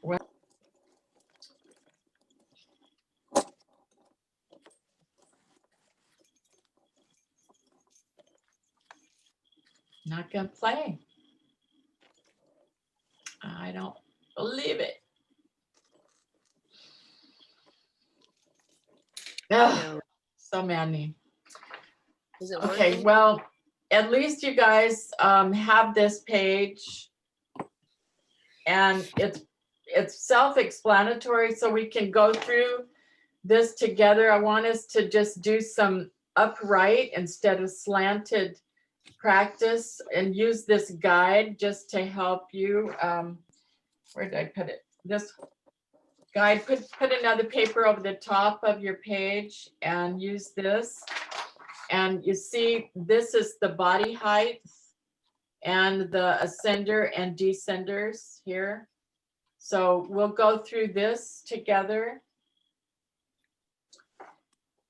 Well, not gonna play. I don't believe it. Oh, so many. Is it Okay, working? well, at least you guys have this page, and it's self-explanatory, so we can go through this together. I want us to just do some upright instead of slanted practice and use this guide just to help you. Where did I put it? This guide, put another paper over the top of your page and use this. And you see, this is the body height and the ascender and descenders here. So we'll go through this together.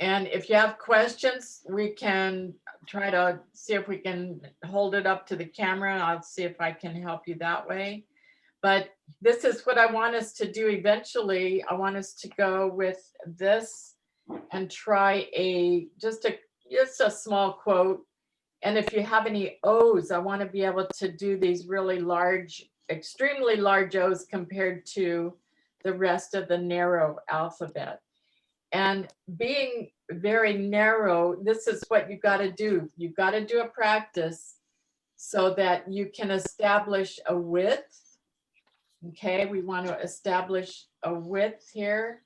And if you have questions, we can try to see if we can hold it up to the camera. I'll see if I can help you that way. But this is what I want us to do eventually. I want us to go with this and try just a small quote. And if you have any O's, I want to be able to do these really large, extremely large O's compared to the rest of the narrow alphabet. And being very narrow, this is what you've got to do. You've got to do a practice so that you can establish a width. Okay, we want to establish a width here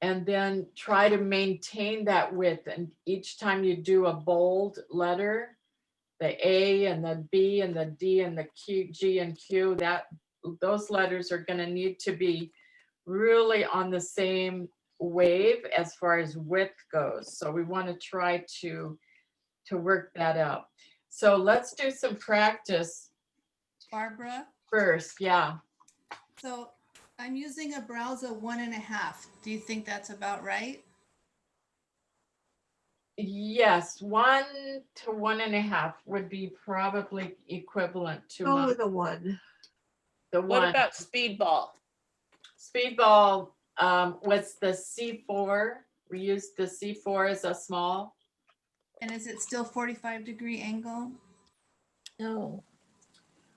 and then try to maintain that width. And each time you do a bold letter, the A and the B and the D and the Q, G and Q, those letters are going to need to be really on the same wave as far as width goes. So we want to try to work that out. So let's do some practice. Barbara? First, yeah. So I'm using a browser 1.5. Do you think that's about right? Yes, 1 to 1.5 would be probably equivalent to Go with the 1. the What one. about speedball? Speedball was the C4. We used the C4 as a small. And is it still 45-degree angle? No.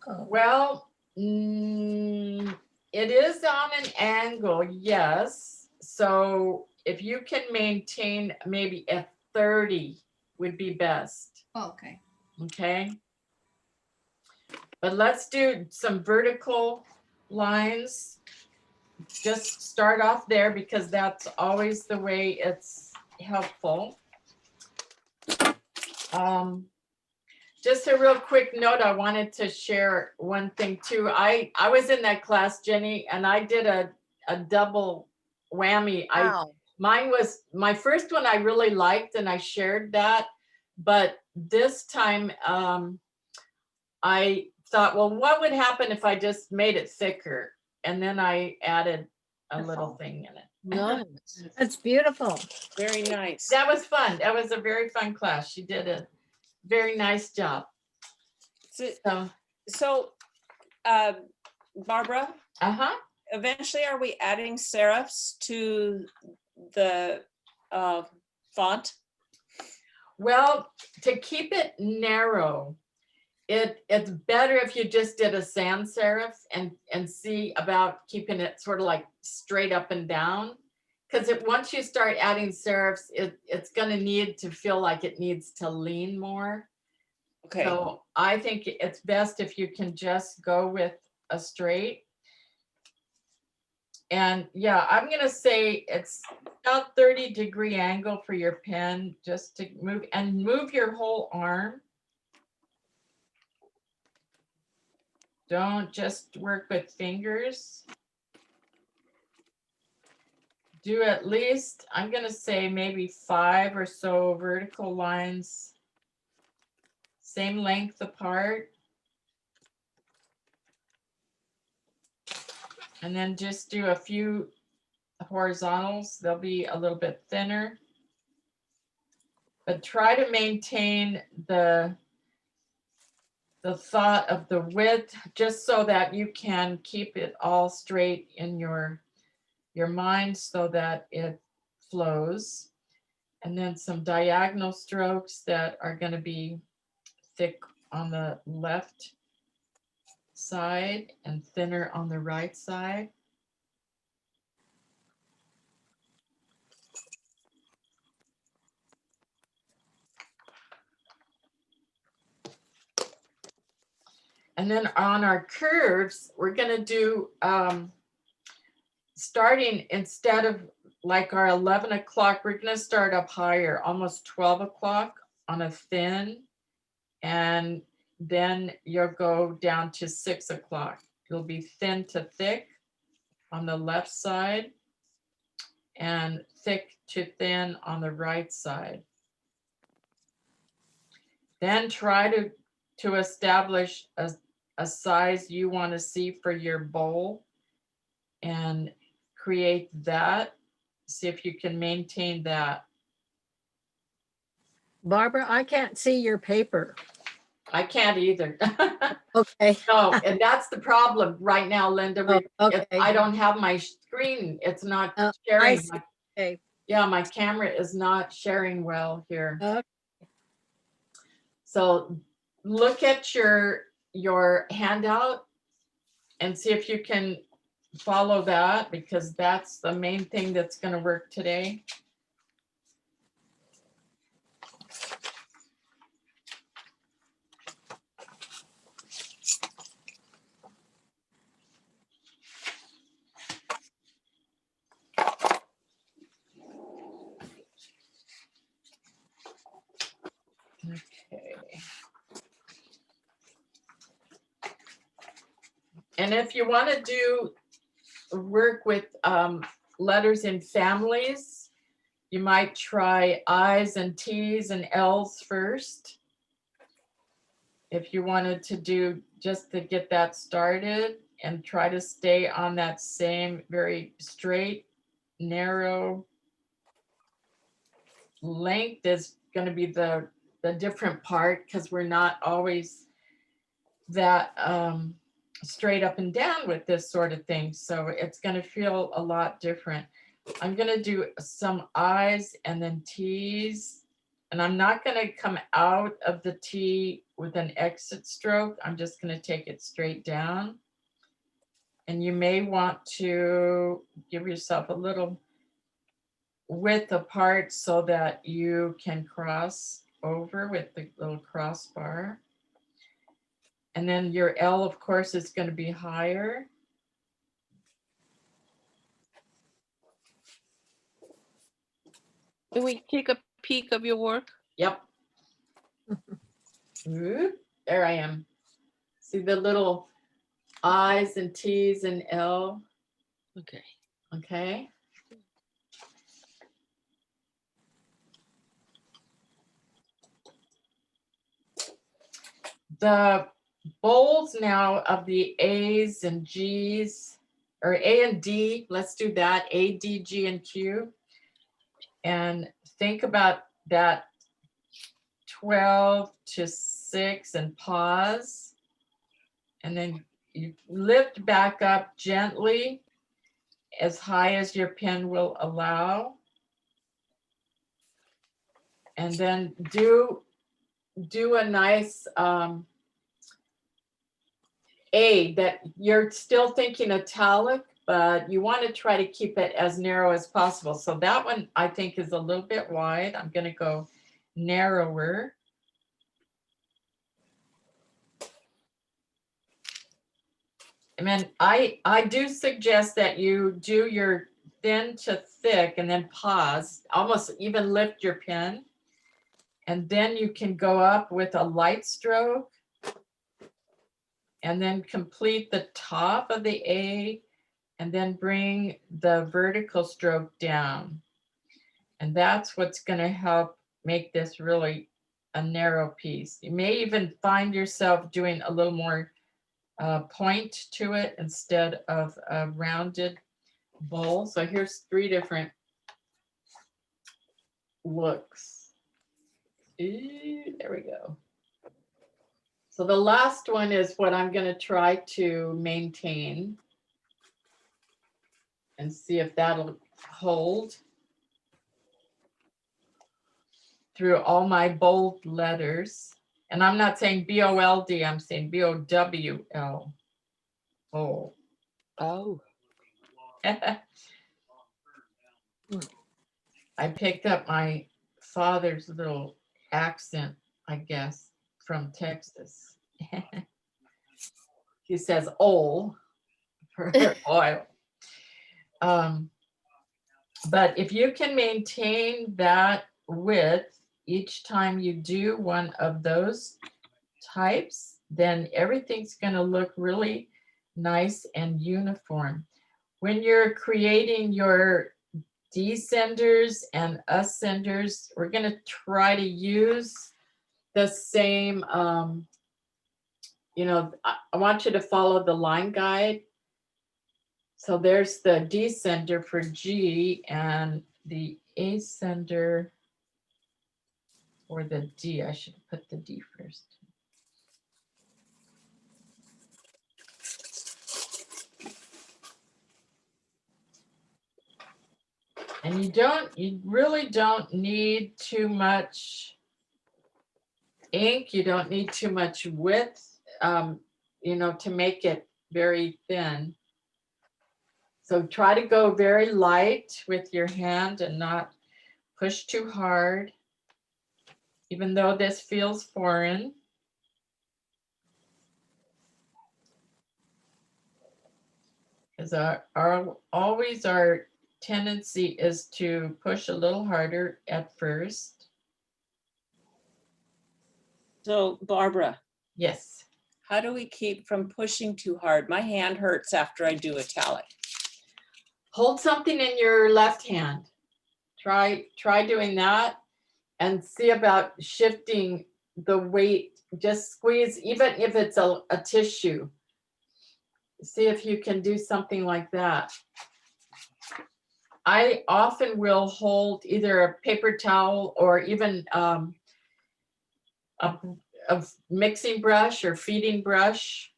Oh. Well, it is on an angle, yes. So if you can maintain maybe a 30 would be best. Oh, okay. Okay. But let's do some vertical lines. Just start off there because that's always the way it's helpful. Just a real quick note, I wanted to share one thing too. I was in that class, Jenny, and I did a double whammy. Wow. Mine was my first one I really liked and I shared that. But this time I thought, well, what would happen if I just made it thicker? And then I added a little thing in it. Nice. That's beautiful. Very nice. That was fun. That was a very fun class. She did a very nice job. So, Barbara, eventually are we adding serifs to the font? Well, to keep it narrow, it's better if you just did a sans serif and see about keeping it sort of like straight up and down. Because once you start adding serifs, it's going to need to feel like it needs to lean more. Okay. So I think it's best if you can just go with a straight. And yeah, I'm going to say it's about 30-degree angle for your pen just to move your whole arm. Don't just work with fingers. Do at least, I'm going to say maybe 5 or so vertical lines, same length apart. And then just do a few horizontals. They'll be a little bit thinner. But try to maintain the the thought of the width, just so that you can keep it all straight in your mind so that it flows. And then some diagonal strokes that are going to be thick on the left side and thinner on the right side. And then on our curves, we're going to do starting, instead of like our 11 o'clock, we're going to start up higher, almost 12 o'clock on a thin, and then you'll go down to 6 o'clock. It'll be thin to thick on the left side and thick to thin on the right side. Then try to establish a size you want to see for your bowl and create that. See if you can maintain that. Barbara, I can't see your paper. I can't either. Okay. No, and that's the problem right now, Linda. Oh, okay. I don't have my screen. It's not I sharing. see. Okay. Yeah, my camera is not sharing well here. Okay. So look at your handout and see if you can follow that, because that's the main thing that's going to work today. Okay. And if you want to do work with letters in families, you might try I's and T's and L's first. If you wanted to do just to get that started, and try to stay on that same very straight, narrow length is going to be the different part, because we're not always that straight up and down with this sort of thing. So it's going to feel a lot different. I'm going to do some I's and then T's, and I'm not going to come out of the T with an exit stroke. I'm just going to take it straight down. And you may want to give yourself a little width apart so that you can cross over with the little crossbar. And then your L, of course, is going to be higher. Can we take a peek of your work? Yep. Oop, there I am. See the little I's and T's and L. Okay. Okay. The bowls now of the A's and G's, or A and D, let's do that, A, D, G, and Q. And think about that 12 to 6 and pause. And then you lift back up gently as high as your pen will allow. And then do a nice A that you're still thinking italic, but you want to try to keep it as narrow as possible. So that one I think is a little bit wide. I'm going to go narrower. And then I do suggest that you do your thin to thick and then pause, almost even lift your pen. And then you can go up with a light stroke and then complete the top of the A and then bring the vertical stroke down. And that's what's going to help make this really a narrow piece. You may even find yourself doing a little more point to it instead of a rounded bowl. So here's 3 different looks. There we go. So the last one is what I'm going to try to maintain and see if that'll hold through all my bold letters. And I'm not saying B-O-L-D, I'm saying B-O-W-L. Oh. Oh, I picked up my father's little accent, I guess, from Texas. He says "ol" for oil. But if you can maintain that width each time you do one of those types, then everything's going to look really nice and uniform. When you're creating your descenders and ascenders, we're going to try to use the same, I want you to follow the line guide. So there's the descender for G and the ascender for the D. I should put the D first. And you really don't need too much ink. You don't need too much width, to make it very thin. So try to go very light with your hand and not push too hard, even though this feels foreign. Because our tendency is to push a little harder at first. So Barbara, Yes. how do we keep from pushing too hard? My hand hurts after I do italic. Hold something in your left hand. Try doing that and see about shifting the weight. Just squeeze, even if it's a tissue. See if you can do something like that. I often will hold either a paper towel or even a mixing brush or feeding brush,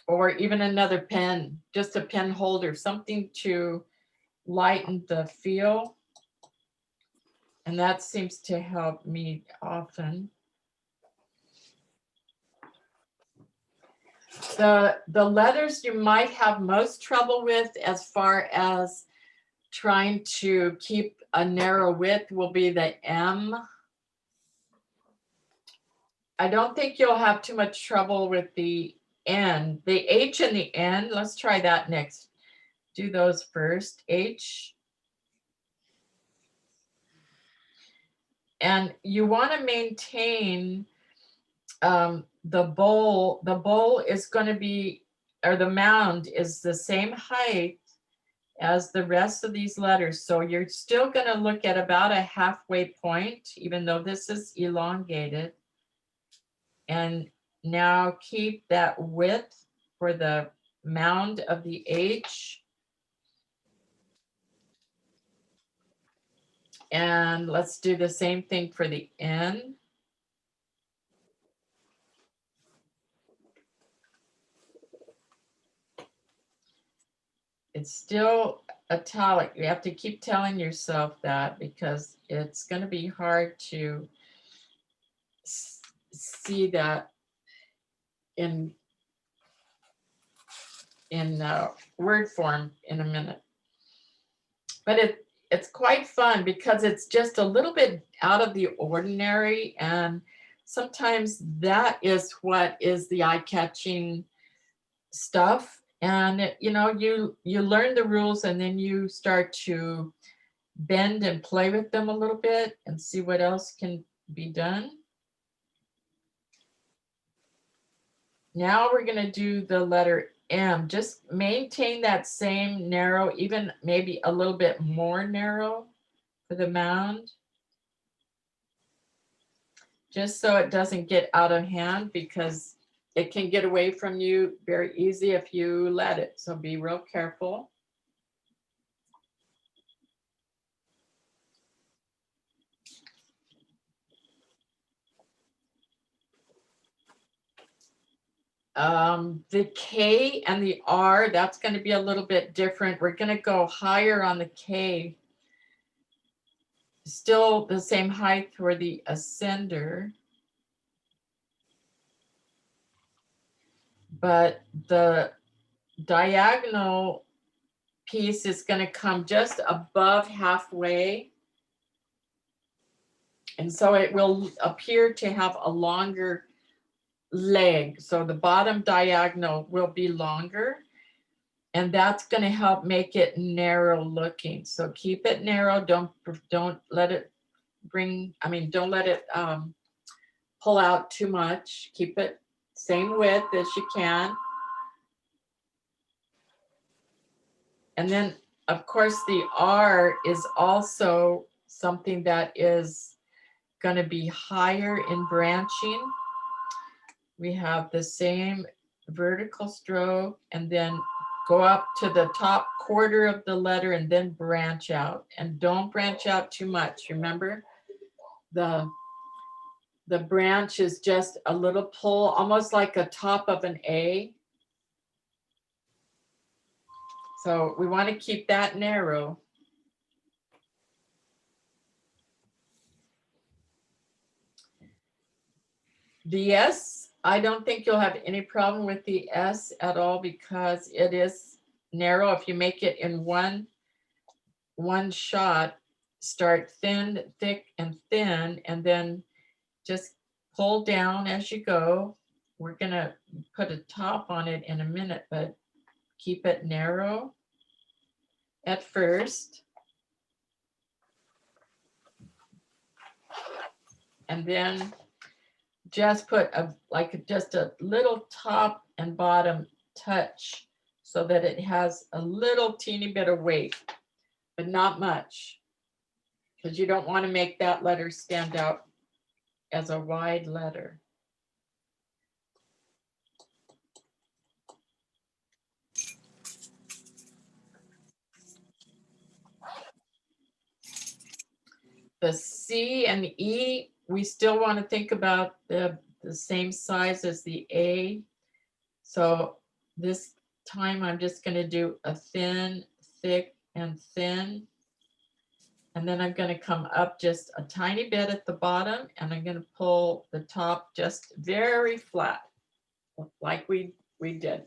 or even another pen, just a pen holder, something to lighten the feel. And that seems to help me often. The letters you might have most trouble with as far as trying to keep a narrow width will be the M. I don't think you'll have too much trouble with the N. The H and the N, let's try that next. Do those first, H. And you want to maintain the bowl. The bowl is going to be, or the mound is the same height as the rest of these letters. So you're still going to look at about a halfway point, even though this is elongated. And now keep that width for the mound of the H. And let's do the same thing for the N. It's still italic. You have to keep telling yourself that because it's going to be hard to see that in word form in a minute. But it's quite fun because it's just a little bit out of the ordinary, and sometimes that is what is the eye-catching stuff. And you learn the rules and then you start to bend and play with them a little bit and see what else can be done. Now we're going to do the letter M. Just maintain that same narrow, even maybe a little bit more narrow for the mound. Just so it doesn't get out of hand, because it can get away from you very easy if you let it. So be real careful. The K and the R, that's going to be a little bit different. We're going to go higher on the K. Still the same height for the ascender. But the diagonal piece is going to come just above halfway. And so it will appear to have a longer leg. So the bottom diagonal will be longer. And that's going to help make it narrow looking. So keep it narrow. Don't let it don't let it pull out too much. Keep it same width as you can. And then, of course, the R is also something that is going to be higher in branching. We have the same vertical stroke and then go up to the top quarter of the letter and then branch out. And don't branch out too much. Remember, the branch is just a little pull, almost like a top of an A. So we want to keep that narrow. The S, I don't think you'll have any problem with the S at all because it is narrow. If you make it in one shot, start thin, thick, and thin, and then just pull down as you go. We're gonna put a top on it in a minute, but keep it narrow at first. And then just put just a little top and bottom touch so that it has a little teeny bit of weight, but not much, because you don't want to make that letter stand out as a wide letter. The C and the E, we still want to think about the same size as the A. So this time I'm just going to do a thin, thick, and thin. And then I'm going to come up just a tiny bit at the bottom, and I'm going to pull the top just very flat, like we did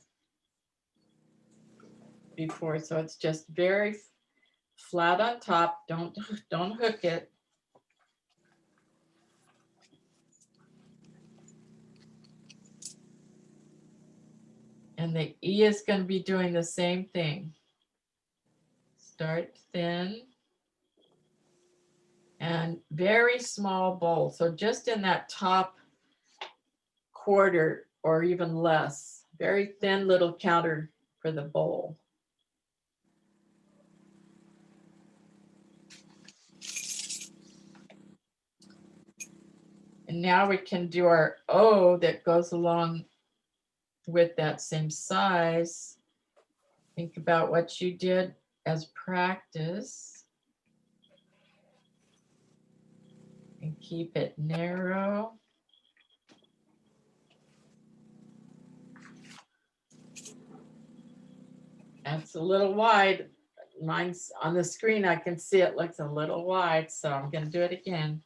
before. So it's just very flat on top. Don't hook it. And the E is going to be doing the same thing. Start thin and very small bowl. So just in that top quarter or even less, very thin little counter for the bowl. And now we can do our O that goes along with that same size. Think about what you did as practice and keep it narrow. That's a little wide. Mine's on the screen. I can see it looks a little wide, so I'm going to do it again.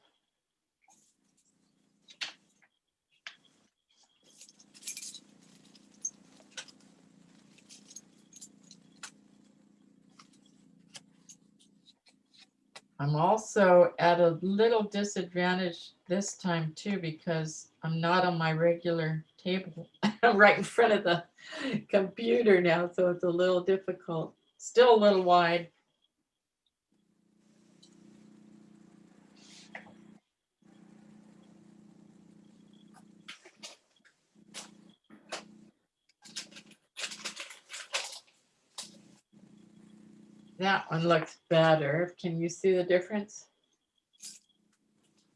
I'm also at a little disadvantage this time too, because I'm not on my regular table. I'm right in front of the computer now, so it's a little difficult. Still a little wide. That one looks better. Can you see the difference?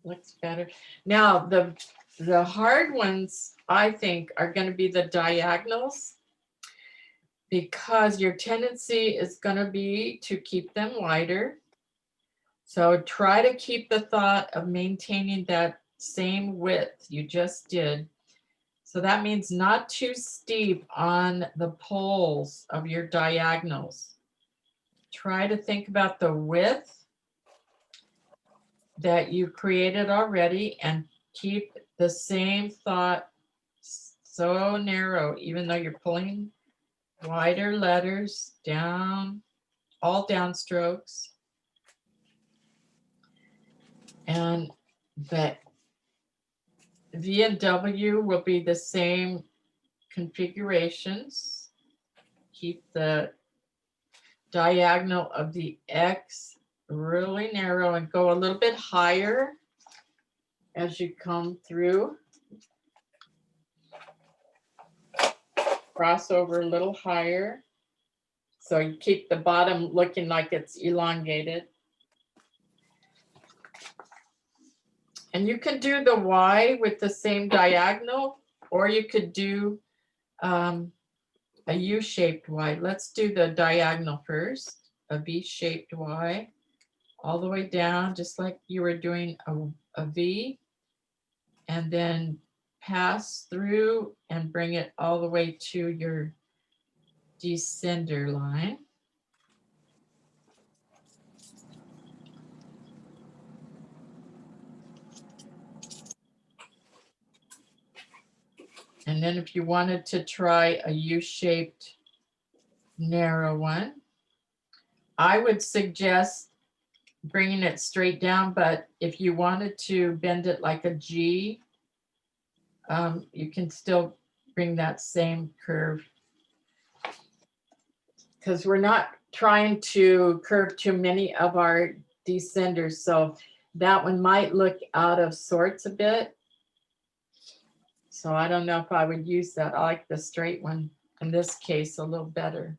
Looks better. Now, the hard ones, I think, are going to be the diagonals, because your tendency is going to be to keep them wider. So try to keep the thought of maintaining that same width you just did. So that means not too steep on the poles of your diagonals. Try to think about the width that you created already and keep the same thought so narrow, even though you're pulling wider letters down, all downstrokes. And the V and W will be the same configurations. Keep the diagonal of the X really narrow and go a little bit higher as you come through. Cross over a little higher. So you keep the bottom looking like it's elongated. And you can do the Y with the same diagonal, or you could do a U-shaped Y. Let's do the diagonal first, a V-shaped Y, all the way down, just like you were doing a V, and then pass through and bring it all the way to your descender line. And then if you wanted to try a U-shaped narrow one, I would suggest bringing it straight down, but if you wanted to bend it like a G, you can still bring that same curve. Because we're not trying to curve too many of our descenders, so that one might look out of sorts a bit. So I don't know if I would use that. I like the straight one in this case a little better.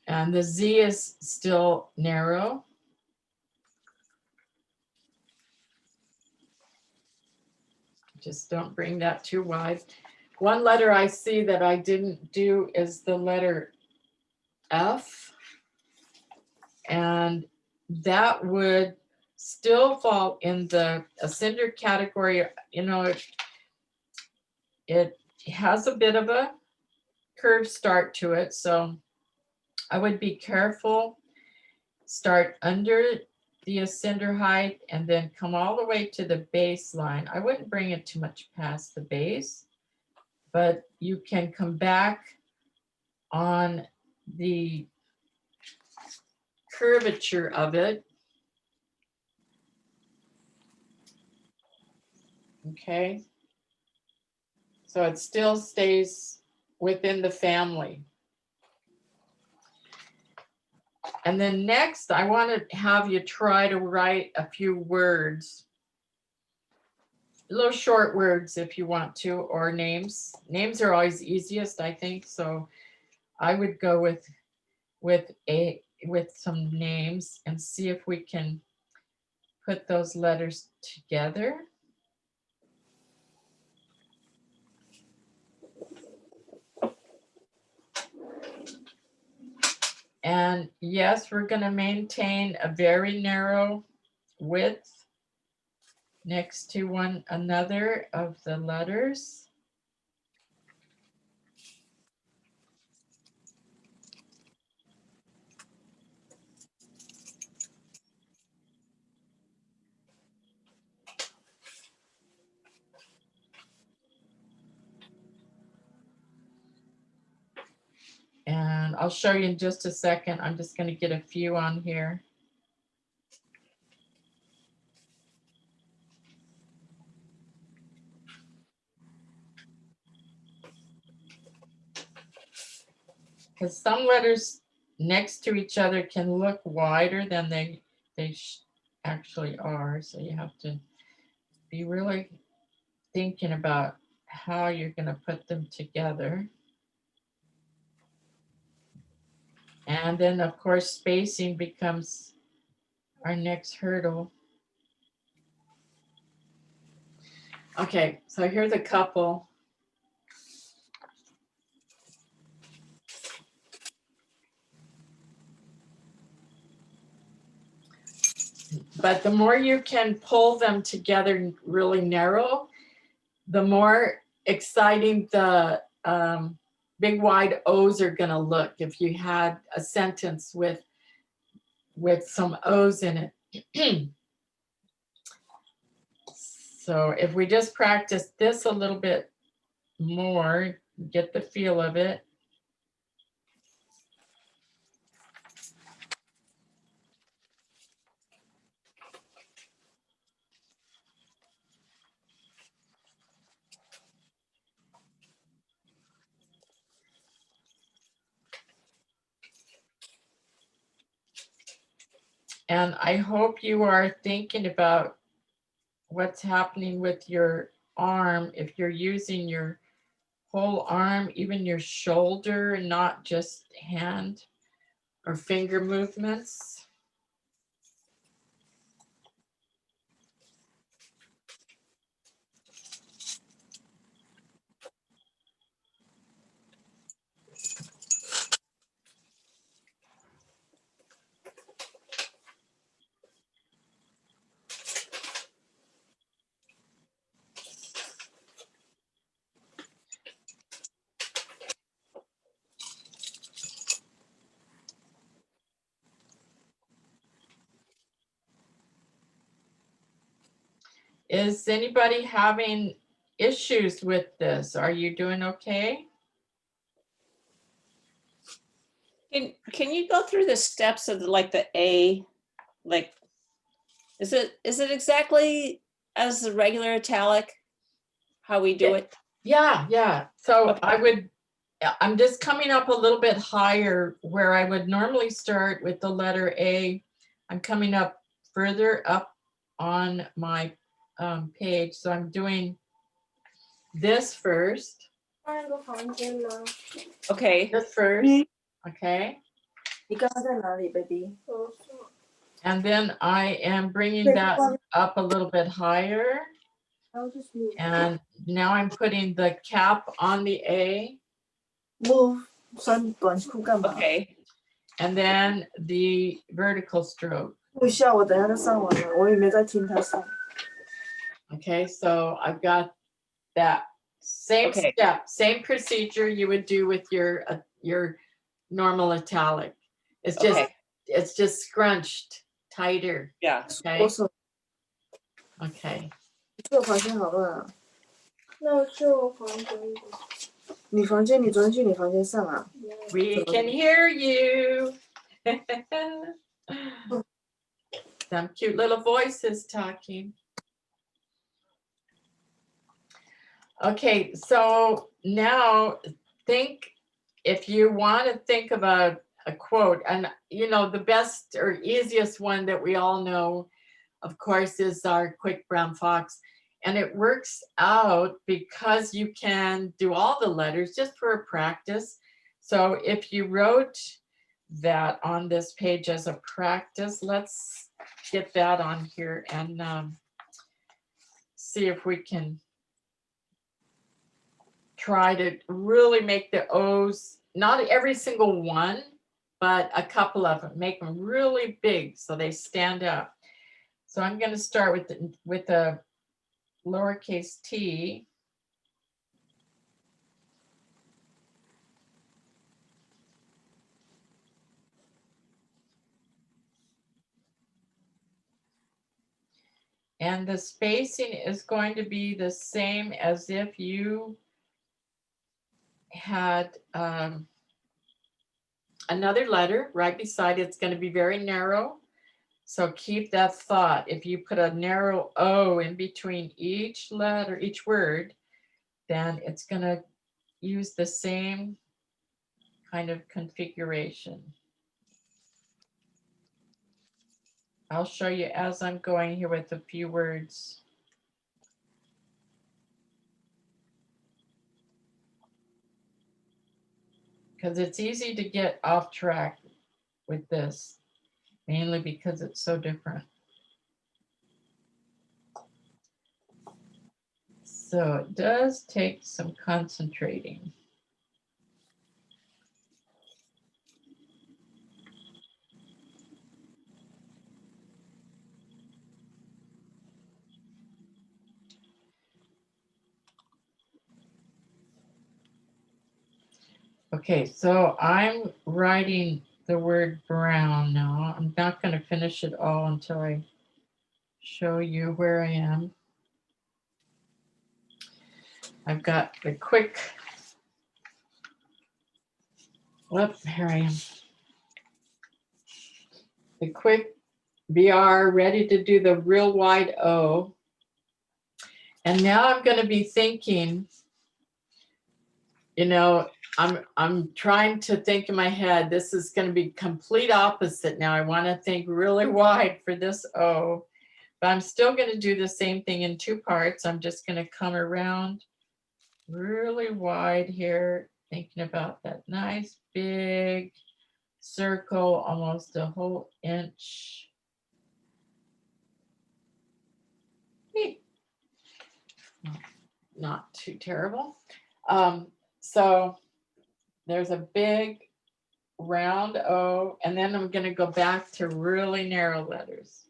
And the Z is still narrow. Just don't bring that too wide. One letter I see that I didn't do is the letter F. And that would still fall in the ascender category. You know, it has a bit of a curved start to it. So I would be careful. Start under the ascender height and then come all the way to the baseline. I wouldn't bring it too much past the base, but you can come back on the curvature of it. Okay. So it still stays within the family. And then next, I want to have you try to write a few words, little short words if you want to, or names. Names are always easiest, I think. So I would go with some names and see if we can put those letters together. And yes, we're going to maintain a very narrow width next to one another of the letters. And I'll show you in just a second. I'm just going to get a few on here. Because some letters next to each other can look wider than they actually are. So you have to be really thinking about how you're going to put them together. And then, of course, spacing becomes our next hurdle. Okay, so here's a couple. but the more you can pull them together really narrow, the more exciting the big wide O's are gonna look if you had a sentence with some O's in it. So if we just practice this a little bit more, get the feel of it. And I hope you are thinking about what's happening with your arm if you're using your whole arm, even your shoulder, and not just hand or finger movements. Is anybody having issues with this? Are you doing okay? Can you go through the steps of like the A? Like, is it exactly as the regular italic? How we do it? Yeah. So Okay. I'm just coming up a little bit higher where I would normally start with the letter A. I'm coming up further up on my page. So I'm doing this first, Okay. this first, okay? 你刚刚在哪里，baby？ And then I am bringing that up a little bit higher. I'll just move. And now I'm putting the cap on the A. Move 穿短裤干嘛？ Okay. And then the vertical stroke. 不需要，我等一下就上完了，我也没在听他上。 Okay, so I've got that same Okay. step, same procedure you would do with your normal italic. It's just Okay. it's just scrunched tighter. Yeah. Okay. 我手 Okay. 去我房间好乱啊。那我去我房间。你房间，你昨天去你房间上啊？ We can hear you. Some cute little voices talking. Okay, so now think, if you want to think of a quote, and you know, the best or easiest one that we all know, of course, is our quick brown fox. And it works out because you can do all the letters just for a practice. So if you wrote that on this page as a practice, let's get that on here and see if we can try to really make the O's, not every single one, but a couple of them, make them really big so they stand up. So I'm going to start with a lowercase t. And the spacing is going to be the same as if you had another letter right beside it. It's going to be very narrow. So keep that thought. If you put a narrow O in between each letter, each word, then it's going to use the same kind of configuration. I'll show you as I'm going here with a few words. Because it's easy to get off track with this, mainly because it's so different. So it does take some concentrating. Okay, so I'm writing the word brown now. I'm not going to finish it all until I show you where I am. I've got the quick, whoop, here I am. The quick BR ready to do the real wide O. And now I'm going to be thinking, I'm trying to think in my head, this is going to be complete opposite. Now I want to think really wide for this O, but I'm still going to do the same thing in two parts. I'm just going to come around really wide here, thinking about that nice big circle, almost a whole inch. Not too terrible. So there's a big round O, and then I'm going to go back to really narrow letters.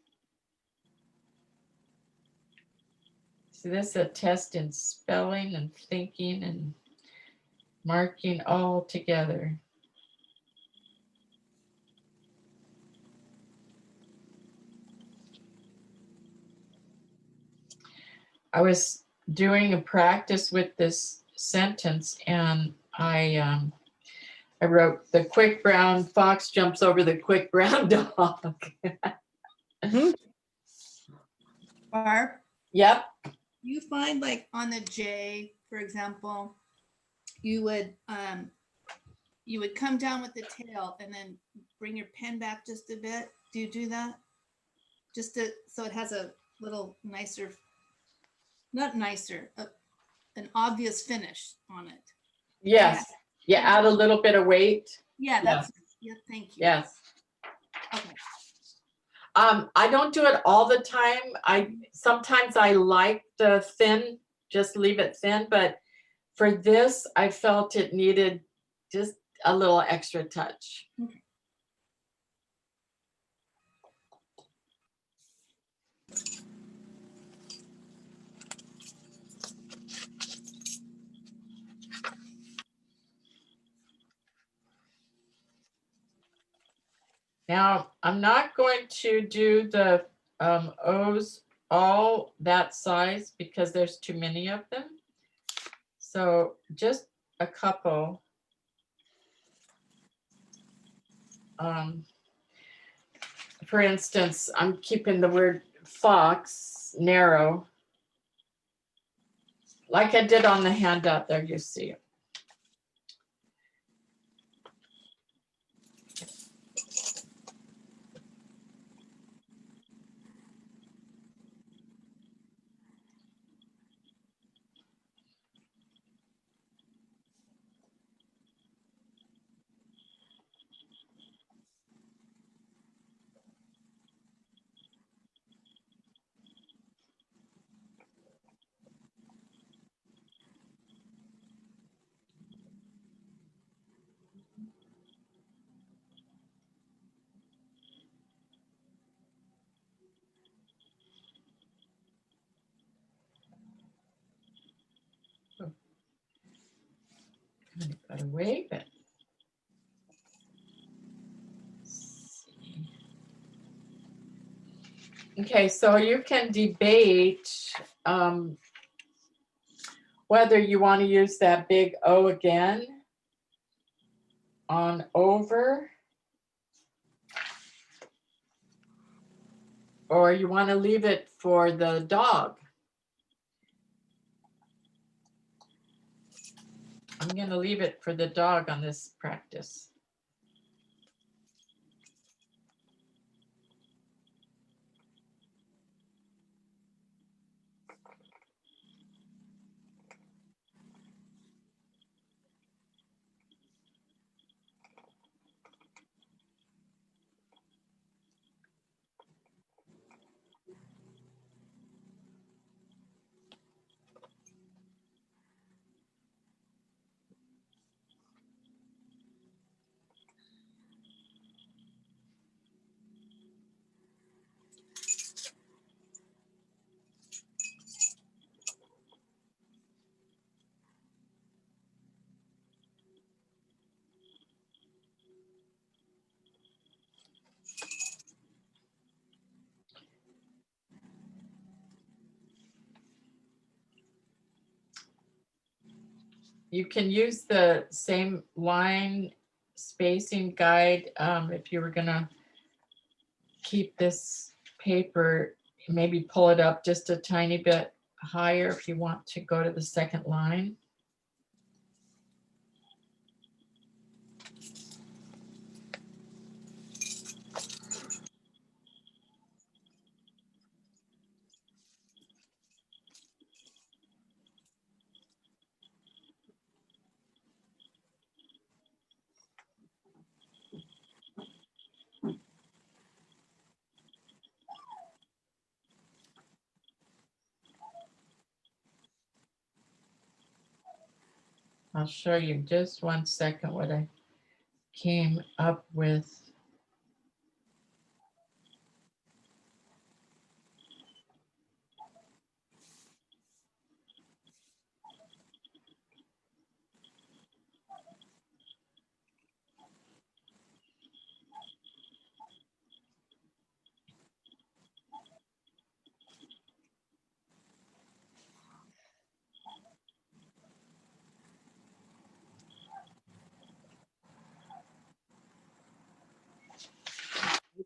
So this is a test in spelling and thinking and marking all together. I was doing a practice with this sentence, and I wrote, the quick brown fox jumps over the quick brown dog. Barb, Yep. you find like on the J, for example, you would come down with the tail and then bring your pen back just a bit. Do you do that? Just to, so it has a little nicer, not nicer, an obvious finish on it. Yes. You add a little bit of weight. Yeah, that's, yeah, thank you. Yes. Okay. I don't do it all the time. Sometimes I like the thin, just leave it thin, but for this, I felt it needed just a little extra touch. Okay. Now, I'm not going to do the O's all that size because there's too many of them. So just a couple. For instance, I'm keeping the word fox narrow, like I did on the handout there, you see it. Got away, but okay, so you can debate whether you want to use that big O again on over, or you want to leave it for the dog. I'm going to leave it for the dog on this practice. You can use the same line spacing guide if you were gonna keep this paper, maybe pull it up just a tiny bit higher if you want to go to the second line. I'll show you just 1 second what I came up with.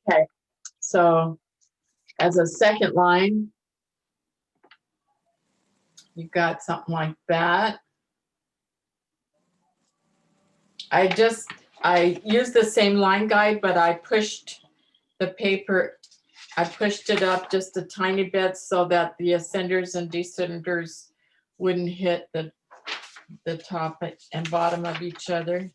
Okay, so as a second line, you've got something like that. I used the same line guide, but I pushed the paper, I pushed it up just a tiny bit so that the ascenders and descenders wouldn't hit the top and bottom of each other.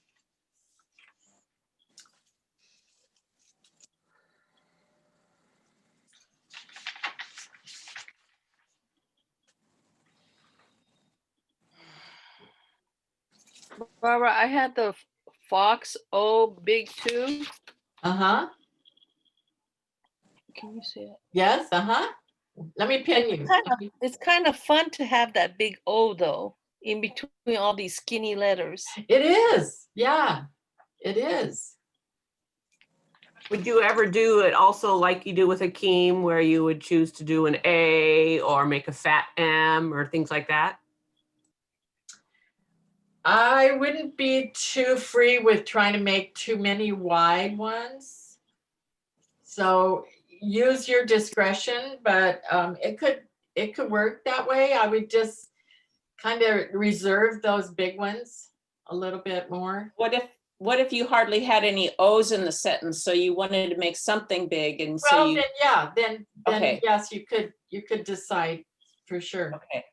Barbara, I had the Fox O Big 2. Uh-huh, Can you see it? yes, uh-huh. Let me pin you. It's kind of fun to have that big O though, in between all these skinny letters. It is, yeah, it is. Would you ever do it also like you do with Akeem, where you would choose to do an A or make a fat M or things like that? I wouldn't be too free with trying to make too many wide ones. So use your discretion, but it could work that way. I would just kind of reserve those big ones a little bit more. What if you hardly had any O's in the sentence, so you wanted to make something big and so Well, you, then, yeah, then Okay. yes, you could decide for sure. okay.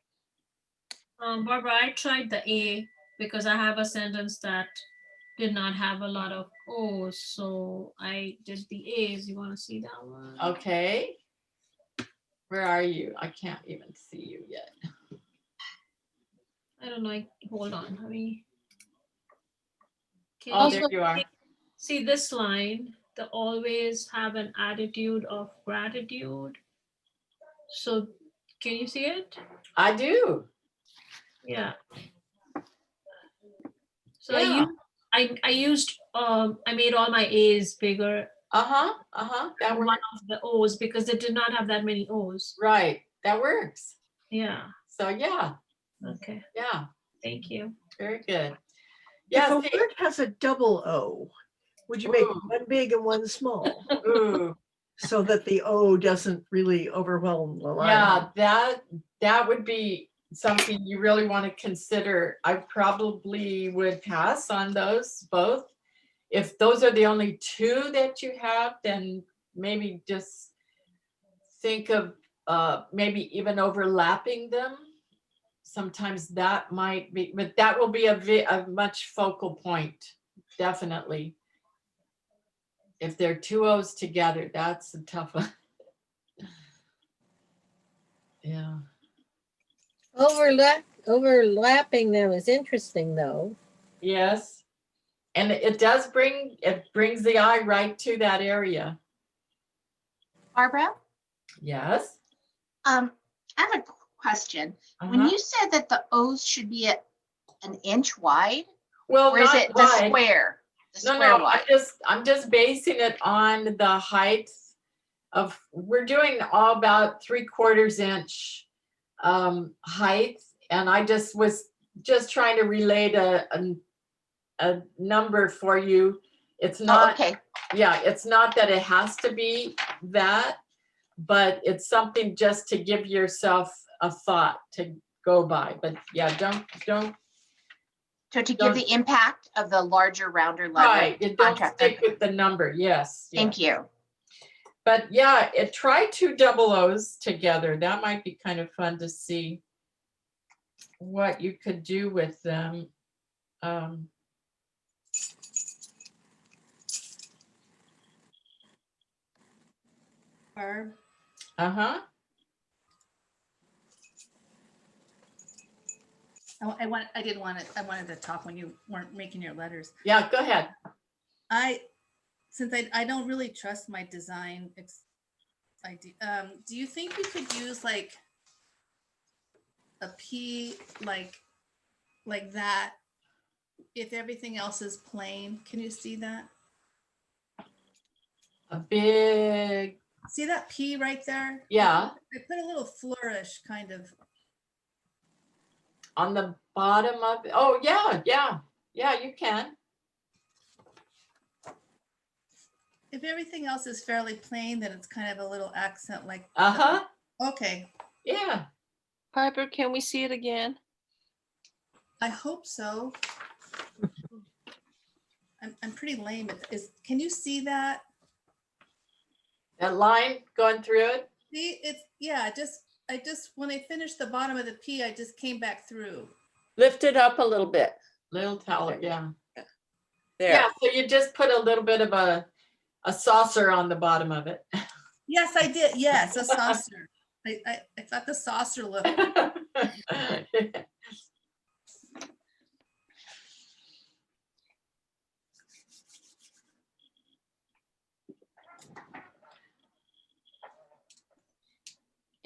Barbara, I tried the A because I have a sentence that did not have a lot of O's, so I did the A's. You want to see that one? Okay. Where are you? I can't even see you yet. I don't know. Hold on. Let me. Can Oh, you there you are. see this line? The always have an attitude of gratitude. So can you see it? I do. Yeah. So Yeah. I made all my A's bigger Uh-huh, uh-huh, that than one works. of the O's because they did not have that many O's. Right, that works. Yeah. So yeah, Okay. yeah, Thank you. very good. If Yeah, a see, word has a double O, would you make Ooh. one big and one small ooh, so that the O doesn't really overwhelm the line? yeah, that would be something you really want to consider. I probably would pass on those both. If those are the only two that you have, then maybe just think of maybe even overlapping them. Sometimes that might be, but that will be a much focal point, definitely. If they're two O's together, that's a tough one. Yeah. Overlapping them is interesting, though. Yes. And it brings the eye right to that area. Barbara, Yes. I have a question. When Uh-huh. you said that the O's should be an inch wide, Well, or is not it the wide. square? The No, square no, wide. I'm just basing it on the height of, we're doing all about 3/4 inch height. And I just was just trying to relate a number for you. It's Oh, not, okay, yeah, it's not that it has to be that, but it's something just to give yourself a thought to go by. But yeah, don't, so to give the impact of the larger rounder letter. right, you don't contract, stick with the number, yes. Thank yes. you. But yeah, try 2 double O's together. That might be kind of fun to see what you could do with them. Barb, Uh-huh. I wanted to talk when you weren't making your letters. Yeah, go ahead. Since I don't really trust my design idea, do you think we could use like a P like that if everything else is plain? Can you see that? A big, See that P right there? yeah, I put a little flourish kind of. on the bottom of, oh, yeah, you can. If everything else is fairly plain, then it's kind of a little accent like. Uh-huh, Okay, yeah. Piper, can we see it again? I hope so. I'm pretty lame. Can you see that? That line going through it? See, I just, when I finished the bottom of the P, I just came back through. Lift it up a little bit. Little talent, yeah. There. Yeah, so you just put a little bit of a saucer on the bottom of it. Yes, I did. Yes, a saucer. I thought the saucer looked.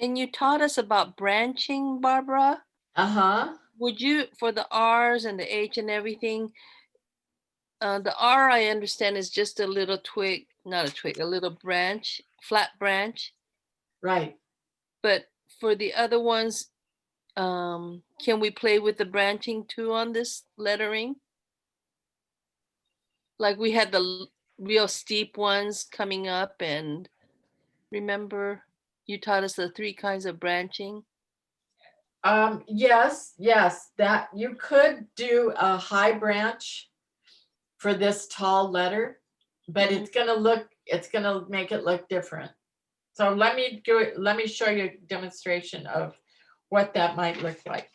And you taught us about branching, Barbara. Uh-huh. Would you, for the R's and the H and everything, the R I understand is just a little twig, not a twig, a little branch, flat branch. Right. But for the other ones, can we play with the branching too on this lettering? Like we had the real steep ones coming up, and remember you taught us the 3 kinds of branching. Yes, that you could do a high branch for this tall letter, but it's gonna make it look different. So let me show you a demonstration of what that might look like.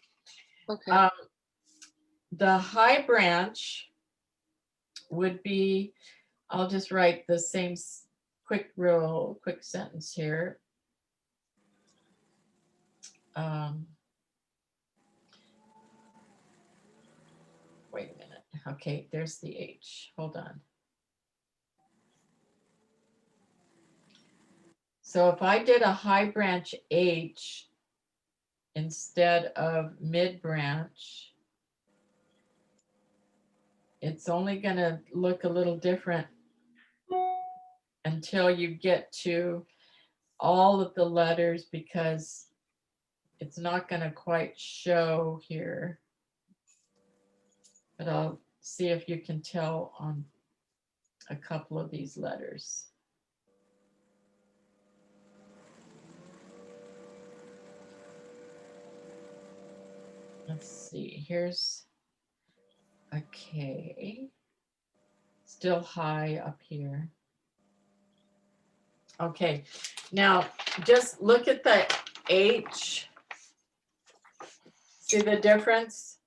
Okay. The high branch would be, I'll just write the same quick sentence here. Wait a minute. Okay, there's the H. Hold on. So if I did a high branch H instead of mid branch, it's only going to look a little different until you get to all of the letters, because it's not going to quite show here. But I'll see if you can tell on a couple of these letters. Let's see, here's a K, still high up here. Okay, now just look at the H. See the difference?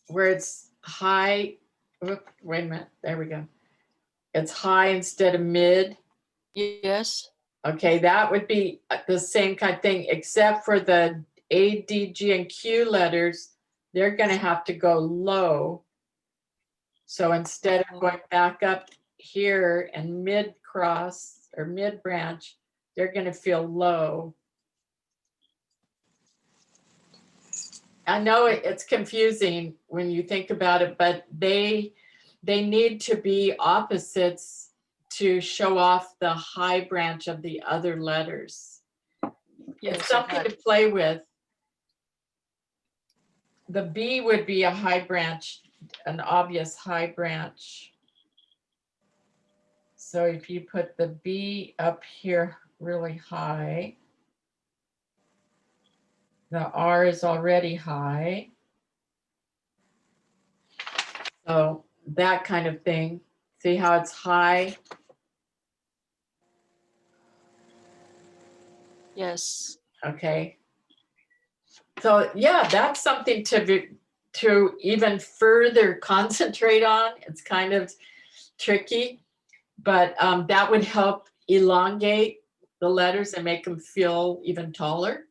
Where it's high, wait a minute, there we go. It's high instead of mid. Yes. Okay, that would be the same kind of thing, except for the A, D, G, and Q letters, they're gonna have to go low. So instead of going back up here and mid cross or mid branch, they're gonna feel low. I know it's confusing when you think about it, but they need to be opposites to show off the high branch of the other letters. Yes, It's something to play with. the B would be a high branch, an obvious high branch. So if you put the B up here really high, the R is already high. So that kind of thing. See how it's high? Yes. Okay. So yeah, that's something to even further concentrate on. It's kind of tricky, but that would help elongate the letters and make them feel even taller.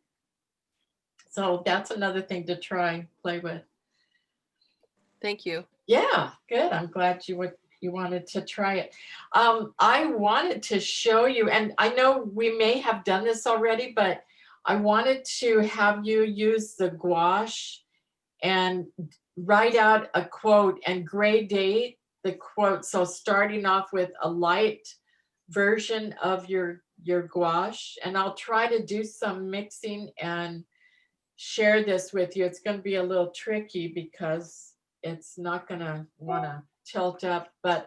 So that's another thing to try and play with. Thank you. Yeah, good. I'm glad you wanted to try it. I wanted to show you, and I know we may have done this already, but I wanted to have you use the gouache and write out a quote and gradate the quote. So starting off with a light version of your gouache, and I'll try to do some mixing and share this with you. It's going to be a little tricky because it's not going to want to tilt up, but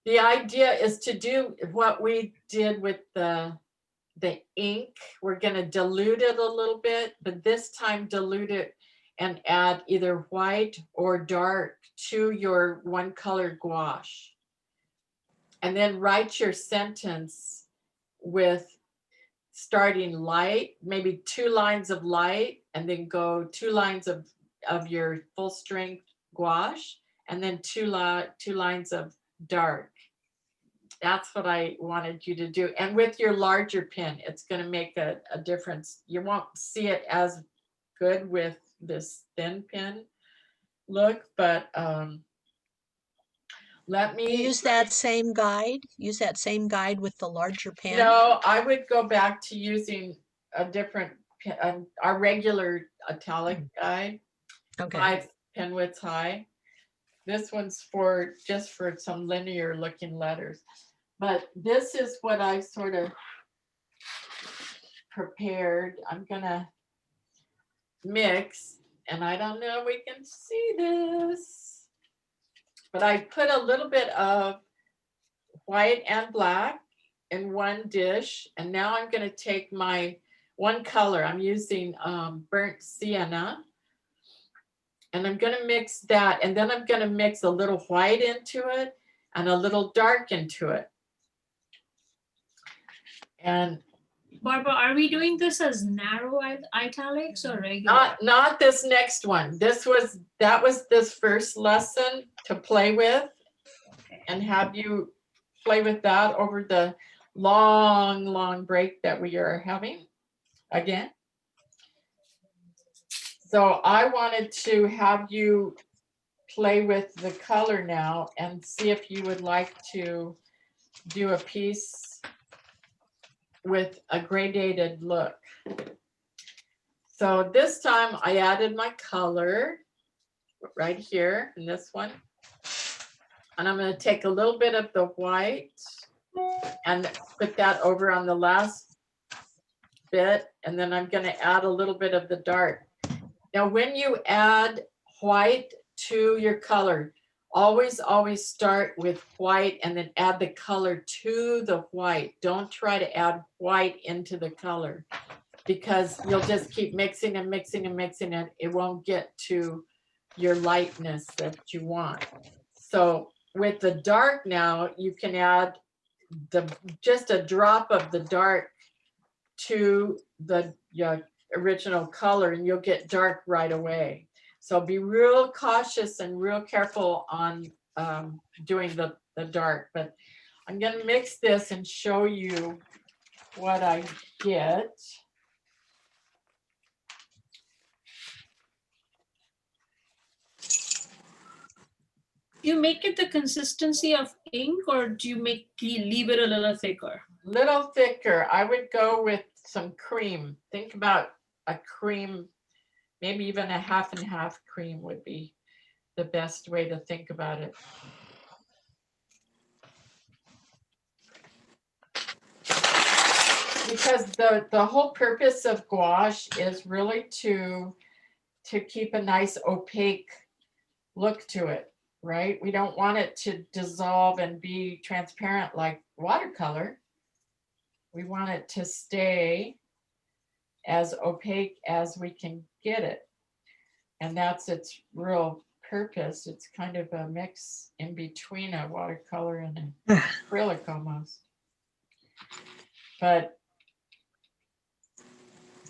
the idea is to do what we did with the ink. We're going to dilute it a little bit, but this time dilute it and add either white or dark to your one color gouache. And then write your sentence with starting light, maybe 2 lines of light, and then go 2 lines of your full strength gouache, and then 2 lines of dark. That's what I wanted you to do. And with your larger pen, it's going to make a difference. You won't see it as good with this thin pen look, but let me Use that same guide. Use that same guide with the larger pen. No, I would go back to using a different pen, our regular italic guide, Okay. 5 pen widths high. This one's just for some linear looking letters. But this is what I sort of prepared. I'm gonna mix, and I don't know if we can see this, but I put a little bit of white and black in one dish, and now I'm going to take my one color. I'm using burnt sienna, and I'm going to mix that, and then I'm going to mix a little white into it and a little dark into it. And Barbara, are we doing this as narrow italics or regular? not this next one. That was this first lesson to play with, and have you play with that over the long break that we are having again. So I wanted to have you play with the color now and see if you would like to do a piece with a gradated look. So this time I added my color right here in this one. And I'm going to take a little bit of the white and put that over on the last bit. And then I'm going to add a little bit of the dark. Now, when you add white to your color, always start with white and then add the color to the white. Don't try to add white into the color, because you'll just keep mixing and mixing and mixing it. It won't get to your lightness that you want. So with the dark now, you can add just a drop of the dark to your original color, and you'll get dark right away. So be real cautious and real careful on doing the dark. But I'm going to mix this and show you what I get. You make it the consistency of ink, or do you leave it a little thicker? Little thicker. I would go with some cream. Think about a cream, maybe even a half and half cream would be the best way to think about it. Because the whole purpose of gouache is really to to keep a nice opaque look to it, right? We don't want it to dissolve and be transparent like watercolor. We want it to stay as opaque as we can get it. And that's its real purpose. It's kind of a mix in between a watercolor and an acrylic almost. But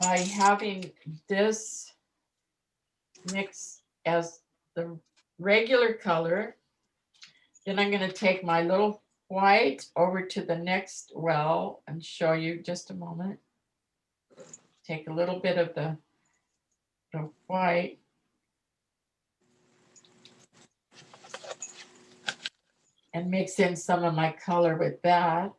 by having this mix as the regular color, then I'm going to take my little white over to the next well and show you just a moment. Take a little bit of the white and mix in some of my color with that.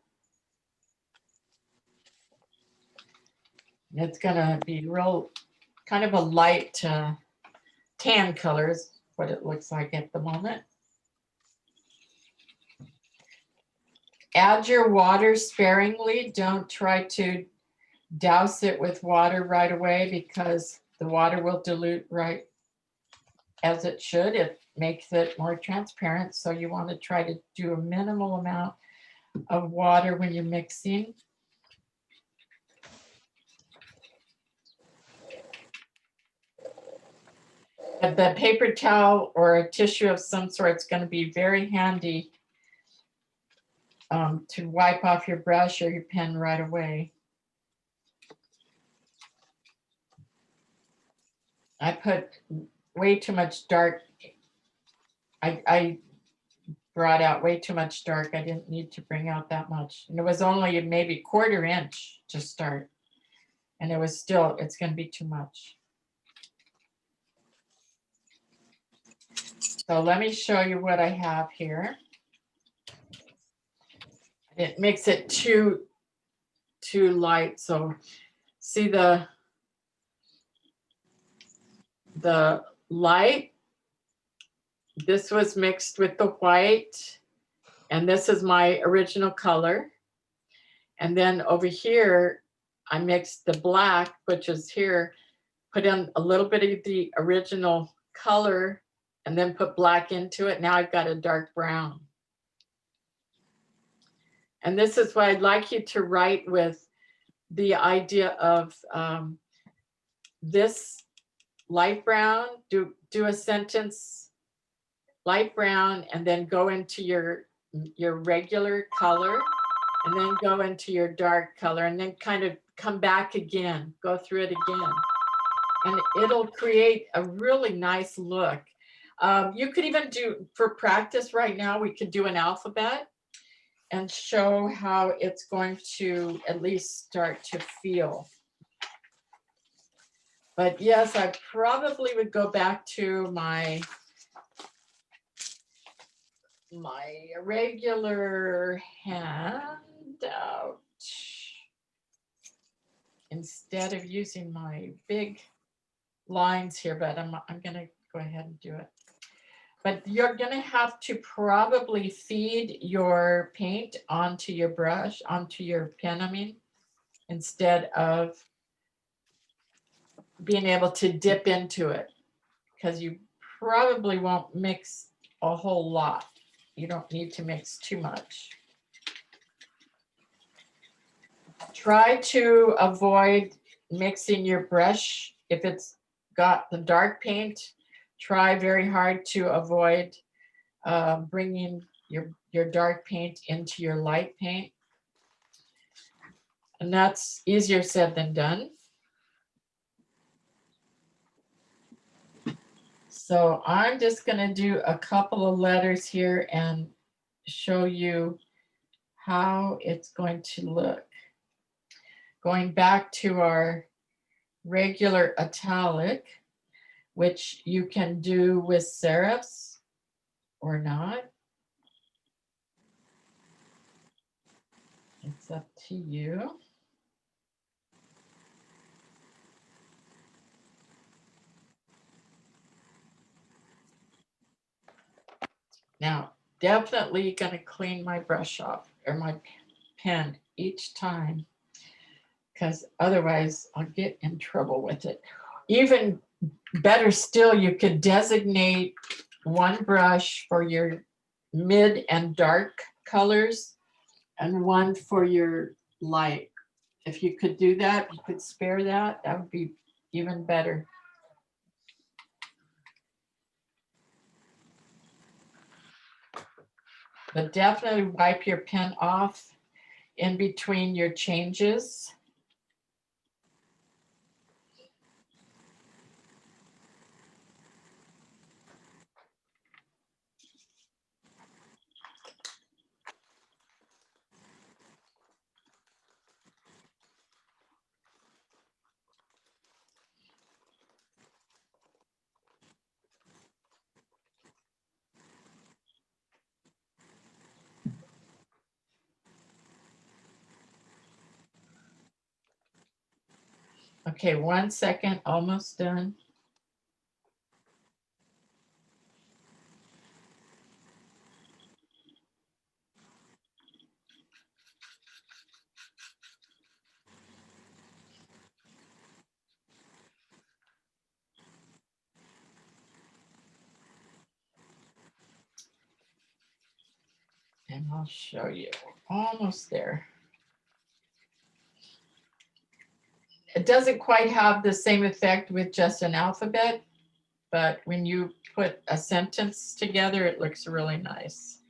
It's gonna be real, kind of a light tan color is what it looks like at the moment. Add your water sparingly. Don't try to douse it with water right away because the water will dilute right as it should. It makes it more transparent. So you want to try to do a minimal amount of water when you're mixing. But the paper towel or a tissue of some sort is going to be very handy to wipe off your brush or your pen right away. I put way too much dark. I brought out way too much dark. I didn't need to bring out that much. And it was only maybe 1/4 inch to start. And it was still, it's going to be too much. So let me show you what I have here. I didn't mix it too light. So see the light, this was mixed with the white, and this is my original color. And then over here, I mixed the black, which is here, put in a little bit of the original color, and then put black into it. Now I've got a dark brown. And this is what I'd like you to write with the idea of this light brown, do a sentence, light brown, and then go into your regular color, and then go into your dark color, and then kind of come back again, go through it again. And it'll create a really nice look. You could even do, for practice right now, we could do an alphabet and show how it's going to at least start to feel. But yes, I probably would go back to my regular handout instead of using my big lines here, but I'm gonna go ahead and do it. But you're gonna have to probably feed your paint onto your brush, onto your pen, I mean, instead of being able to dip into it, because you probably won't mix a whole lot. You don't need to mix too much. Try to avoid mixing your brush. If it's got the dark paint, try very hard to avoid bringing your dark paint into your light paint. And that's easier said than done. So I'm just going to do a couple of letters here and show you how it's going to look. Going back to our regular italic, which you can do with serifs or not. It's up to you. Now, definitely going to clean my brush off or my pen each time, because otherwise I'll get in trouble with it. Even better still, you could designate one brush for your mid and dark colors and one for your light. If you could do that, you could spare that, that would be even better. But definitely wipe your pen off in between your changes. Okay, 1 second, almost done. And I'll show you, almost there. It doesn't quite have the same effect with just an alphabet, but when you put a sentence together, it looks really nice.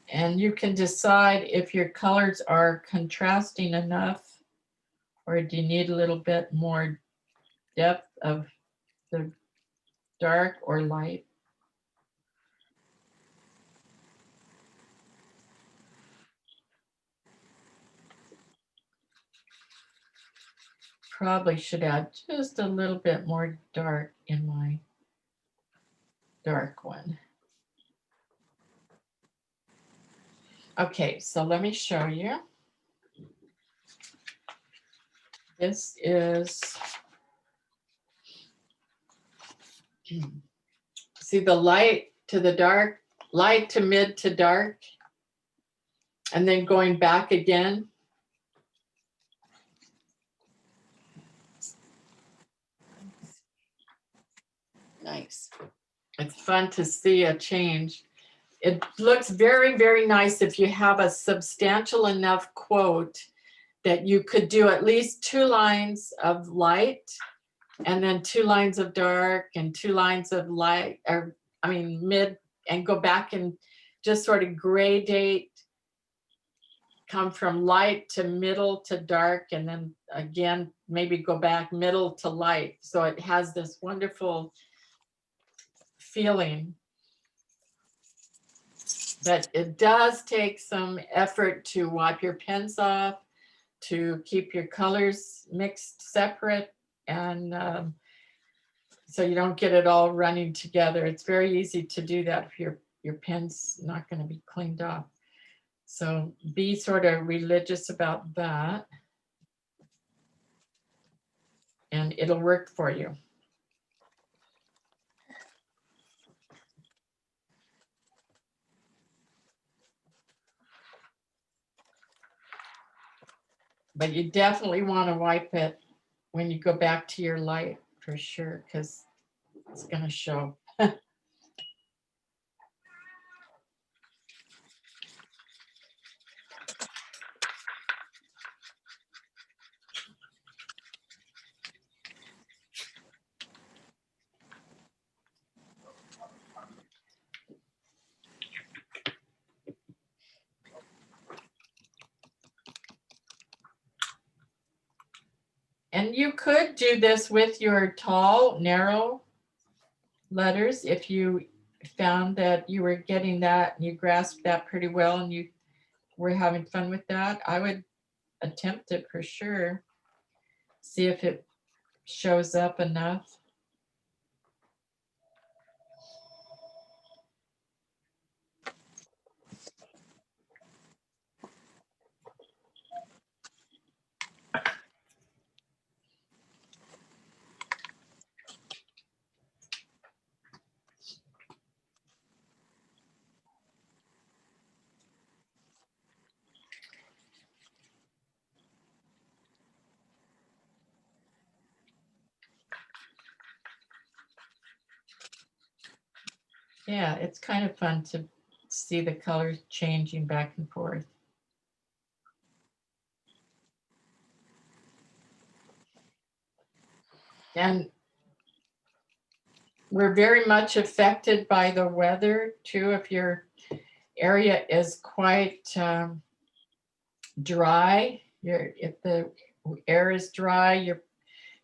And you can decide if your colors are contrasting enough, or do you need a little bit more depth of the dark or light. Probably should add just a little bit more dark in my dark one. Okay, so let me show you. This is, see the light to the dark, light to mid to dark, and then going back again. Nice. It's fun to see a change. It looks very, very nice if you have a substantial enough quote that you could do at least 2 lines of light and then 2 lines of dark and 2 lines of light, or I mean mid, and go back and just sort of gradate, come from light to middle to dark, and then again, maybe go back middle to light. So it has this wonderful feeling. But it does take some effort to wipe your pens off, to keep your colors mixed separate, and so you don't get it all running together. It's very easy to do that if your pen's not going to be cleaned off. So be sort of religious about that, and it'll work for you. But you definitely want to wipe it when you go back to your light for sure, because it's going to show. And you could do this with your tall, narrow letters if you found that you were getting that and you grasped that pretty well and you were having fun with that. I would attempt it for sure. See if it shows up enough. Yeah, it's kind of fun to see the colors changing back and forth. And we're very much affected by the weather too. If your area is quite dry, if the air is dry, your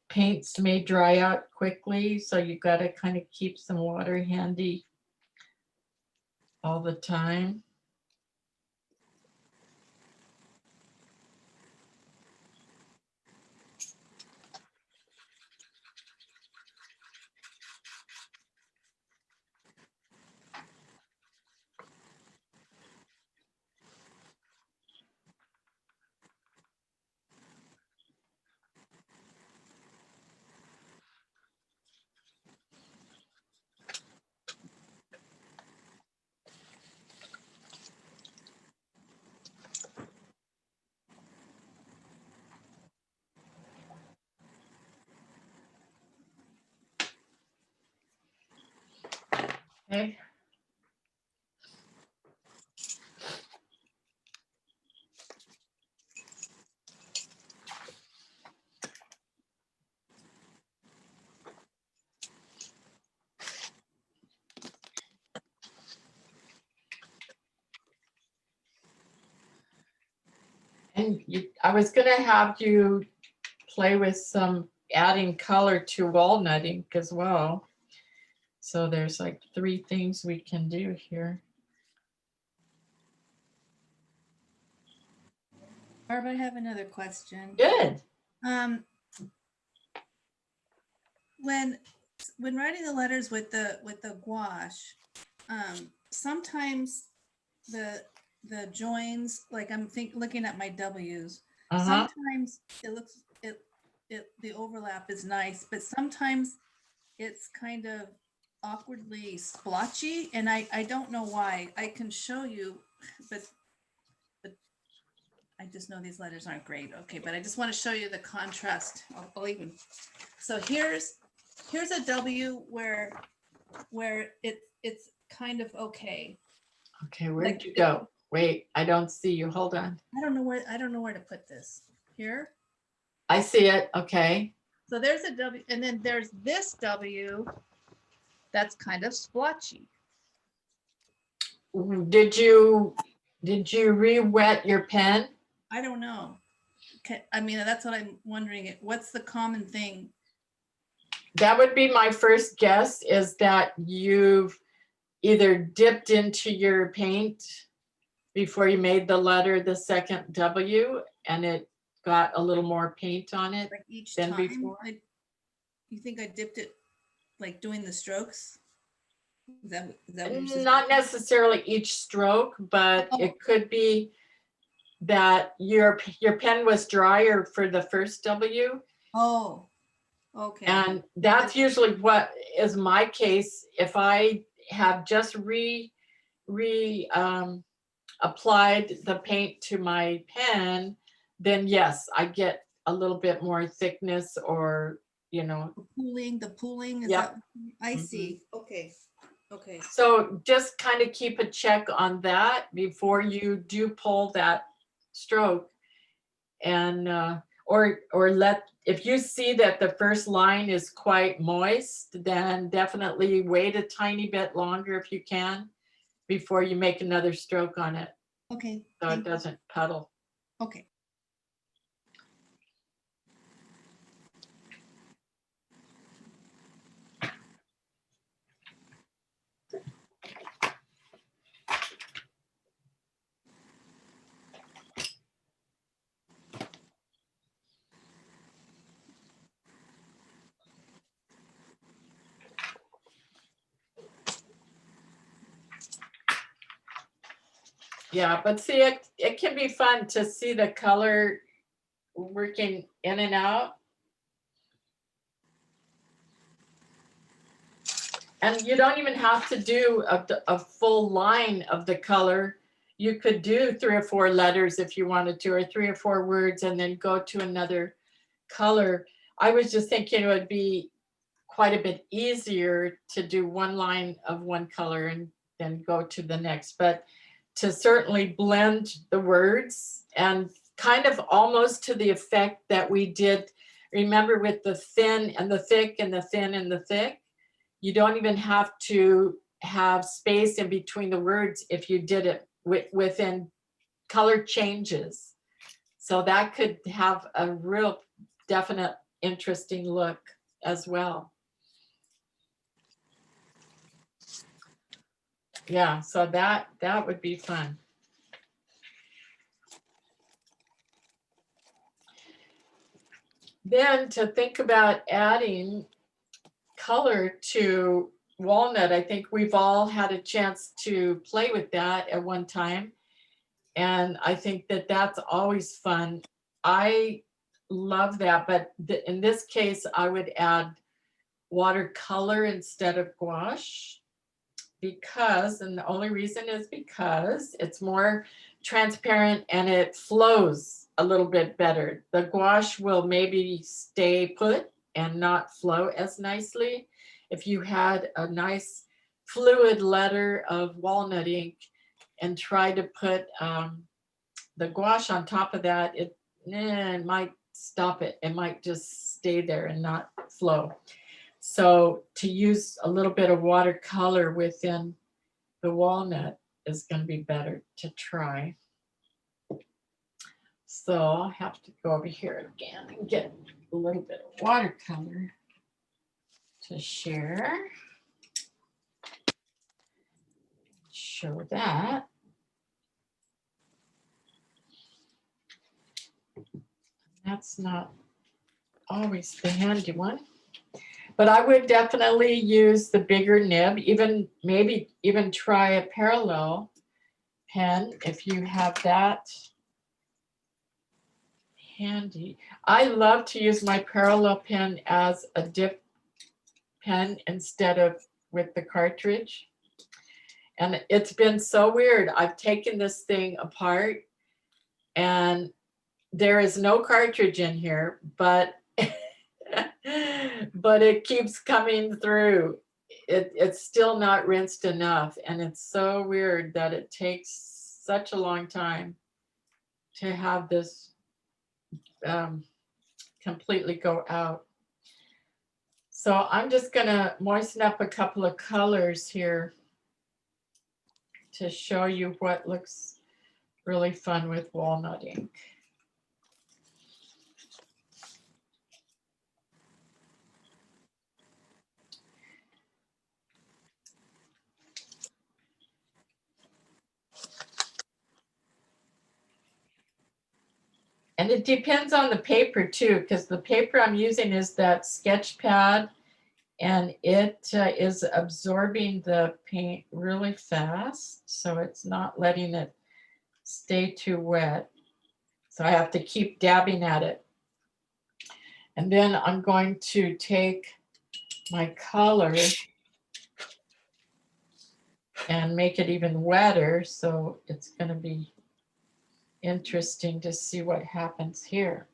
paints may dry out quickly. So you got to kind of keep some water handy all the time. Okay. And I was gonna have you play with some adding color to Walnut Ink as well. So there's like 3 things we can do here. Barb, I have another question. Good. When writing the letters with the gouache, sometimes the joins, like I'm looking at my W's, sometimes it looks the overlap is nice, but sometimes it's kind of awkwardly splotchy, and I don't know why. I can show you, but I just know these letters aren't great. Okay, but I just want to show you the contrast. I'll even, so here's a W where it's kind of okay. Okay, where'd you go? Wait, I don't see you. Hold on. I don't know where to put this. Here. I see it. Okay. So there's a W, and then there's this W that's kind of splotchy. Did you re-wet your pen? I don't know. I mean, that's what I'm wondering. What's the common thing? That would be my first guess, is that you've either dipped into your paint before you made the letter, the second W, and it got a little more paint on it Like each than time? before. You think I dipped it like doing the strokes? Is that what you're suggesting? Not necessarily each stroke, but it could be that your pen was drier for the first W. Oh, okay. And that's usually what is my case. If I have just applied the paint to my pen, then yes, I get a little bit more thickness, or the pooling is Yep. that, I see. Okay. So just kind of keep a check on that before you do pull that stroke. And or if you see that the first line is quite moist, then definitely wait a tiny bit longer if you can before you make another stroke on it, Okay. so it doesn't puddle. Okay. Yeah, but see, it can be fun to see the color working in and out. And you don't even have to do a full line of the color. You could do 3 or 4 letters if you wanted to, or 3 or 4 words, and then go to another color. I was just thinking it would be quite a bit easier to do one line of one color and then go to the next, but to certainly blend the words and kind of almost to the effect that we did, remember, with the thin and the thick and the thin and the thick. You don't even have to have space in between the words if you did it within color changes. So that could have a real definite interesting look as well. Yeah, so that would be fun. Then to think about adding color to Walnut, I think we've all had a chance to play with that at one time. And I think that that's always fun. I love that, but in this case, I would add watercolor instead of gouache, because, and the only reason is because it's more transparent and it flows a little bit better. The gouache will maybe stay put and not flow as nicely. If you had a nice fluid letter of walnut ink and try to put the gouache on top of that, it might stop it. It might just stay there and not flow. So to use a little bit of watercolor within the walnut is going to be better to try. So I'll have to go over here again and get a little bit of watercolor to share. Show that. That's not always the handy one. But I would definitely use the bigger nib, maybe even try a parallel pen if you have that handy. I love to use my parallel pen as a dip pen instead of with the cartridge. And it's been so weird. I've taken this thing apart and there is no cartridge in here, but but it keeps coming through. It's still not rinsed enough. And it's so weird that it takes such a long time to have this completely go out. So I'm just gonna moisten up a couple of colors here to show you what looks really fun with walnut ink. And it depends on the paper too, because the paper I'm using is that sketch pad, and it is absorbing the paint really fast. So it's not letting it stay too wet. So I have to keep dabbing at it. And then I'm going to take my color and make it even wetter. So it's going to be interesting to see what happens here.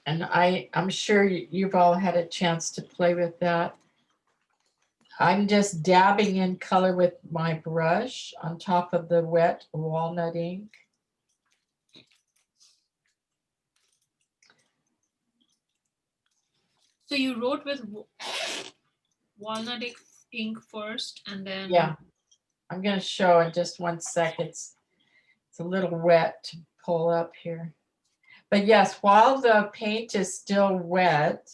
And I'm sure you've all had a chance to play with that. I'm just dabbing in color with my brush on top of the wet walnut ink. So you wrote with walnut ink first, and then Yeah, I'm going to show in just one second. It's a little wet to pull up here. But yes, while the paint is still wet,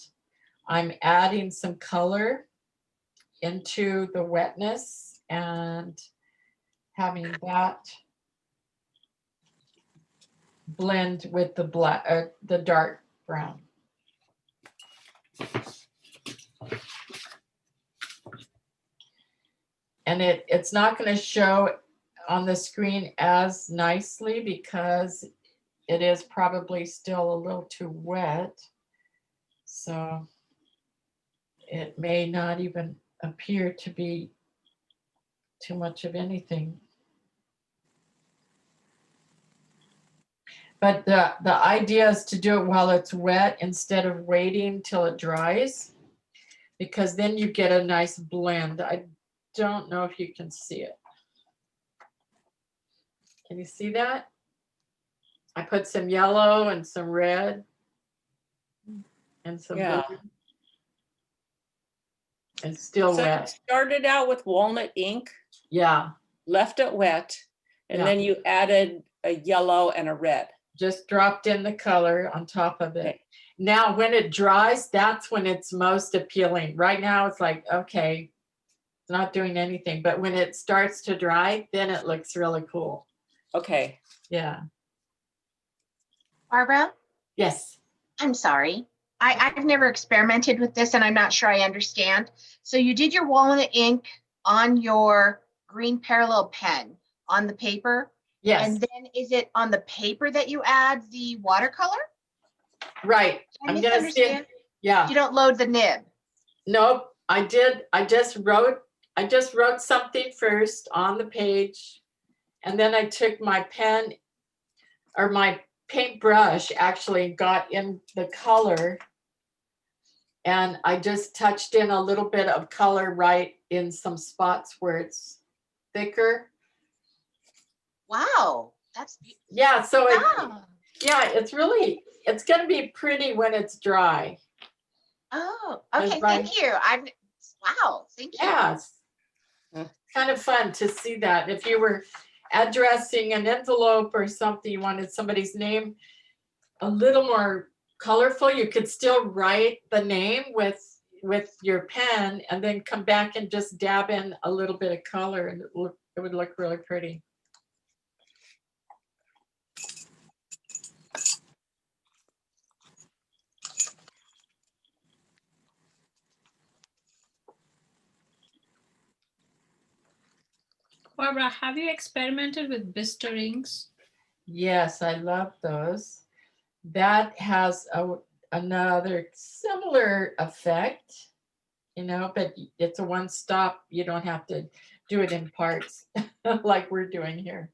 I'm adding some color into the wetness and having that blend with the black, the dark brown. And it's not going to show on the screen as nicely because it is probably still a little too wet. So it may not even appear to be too much of anything. But the idea is to do it while it's wet instead of waiting till it dries, because then you get a nice blend. I don't know if you can see it. Can you see that? I put some yellow and some red and some Yeah. blue. It's still So you wet. started out with walnut ink, Yeah, left it wet, and Yeah. then you added a yellow and a red. just dropped in the color on top of it. Okay. Now, when it dries, that's when it's most appealing. Right now, it's like, okay, it's not doing anything. But when it starts to dry, then it looks really cool. Okay. Yeah. Barbara, Yes. I'm sorry. I've never experimented with this and I'm not sure I understand. So you did your walnut ink on your green parallel pen on the paper? Yes. And then is it on the paper that you add the watercolor? Right. Did I I'm gonna see. misunderstand? Yeah. You don't load the nib. Nope. I did. I just wrote something first on the page, and then I took my pen or my paintbrush, actually got in the color, and I just touched in a little bit of color right in some spots where it's thicker. Wow, that's Yeah, so wow. it's gonna be pretty when it's dry. Oh, That's okay, right. thank you. Wow, thank you. Yeah, it's Mm. kind of fun to see that. If you were addressing an envelope or something, you wanted somebody's name a little more colorful, you could still write the name with your pen and then come back and just dab in a little bit of color, and it would look really pretty. Barbara, have you experimented with blister inks? Yes, I love those. That has another similar effect, but it's a one stop. You don't have to do it in parts like we're doing here.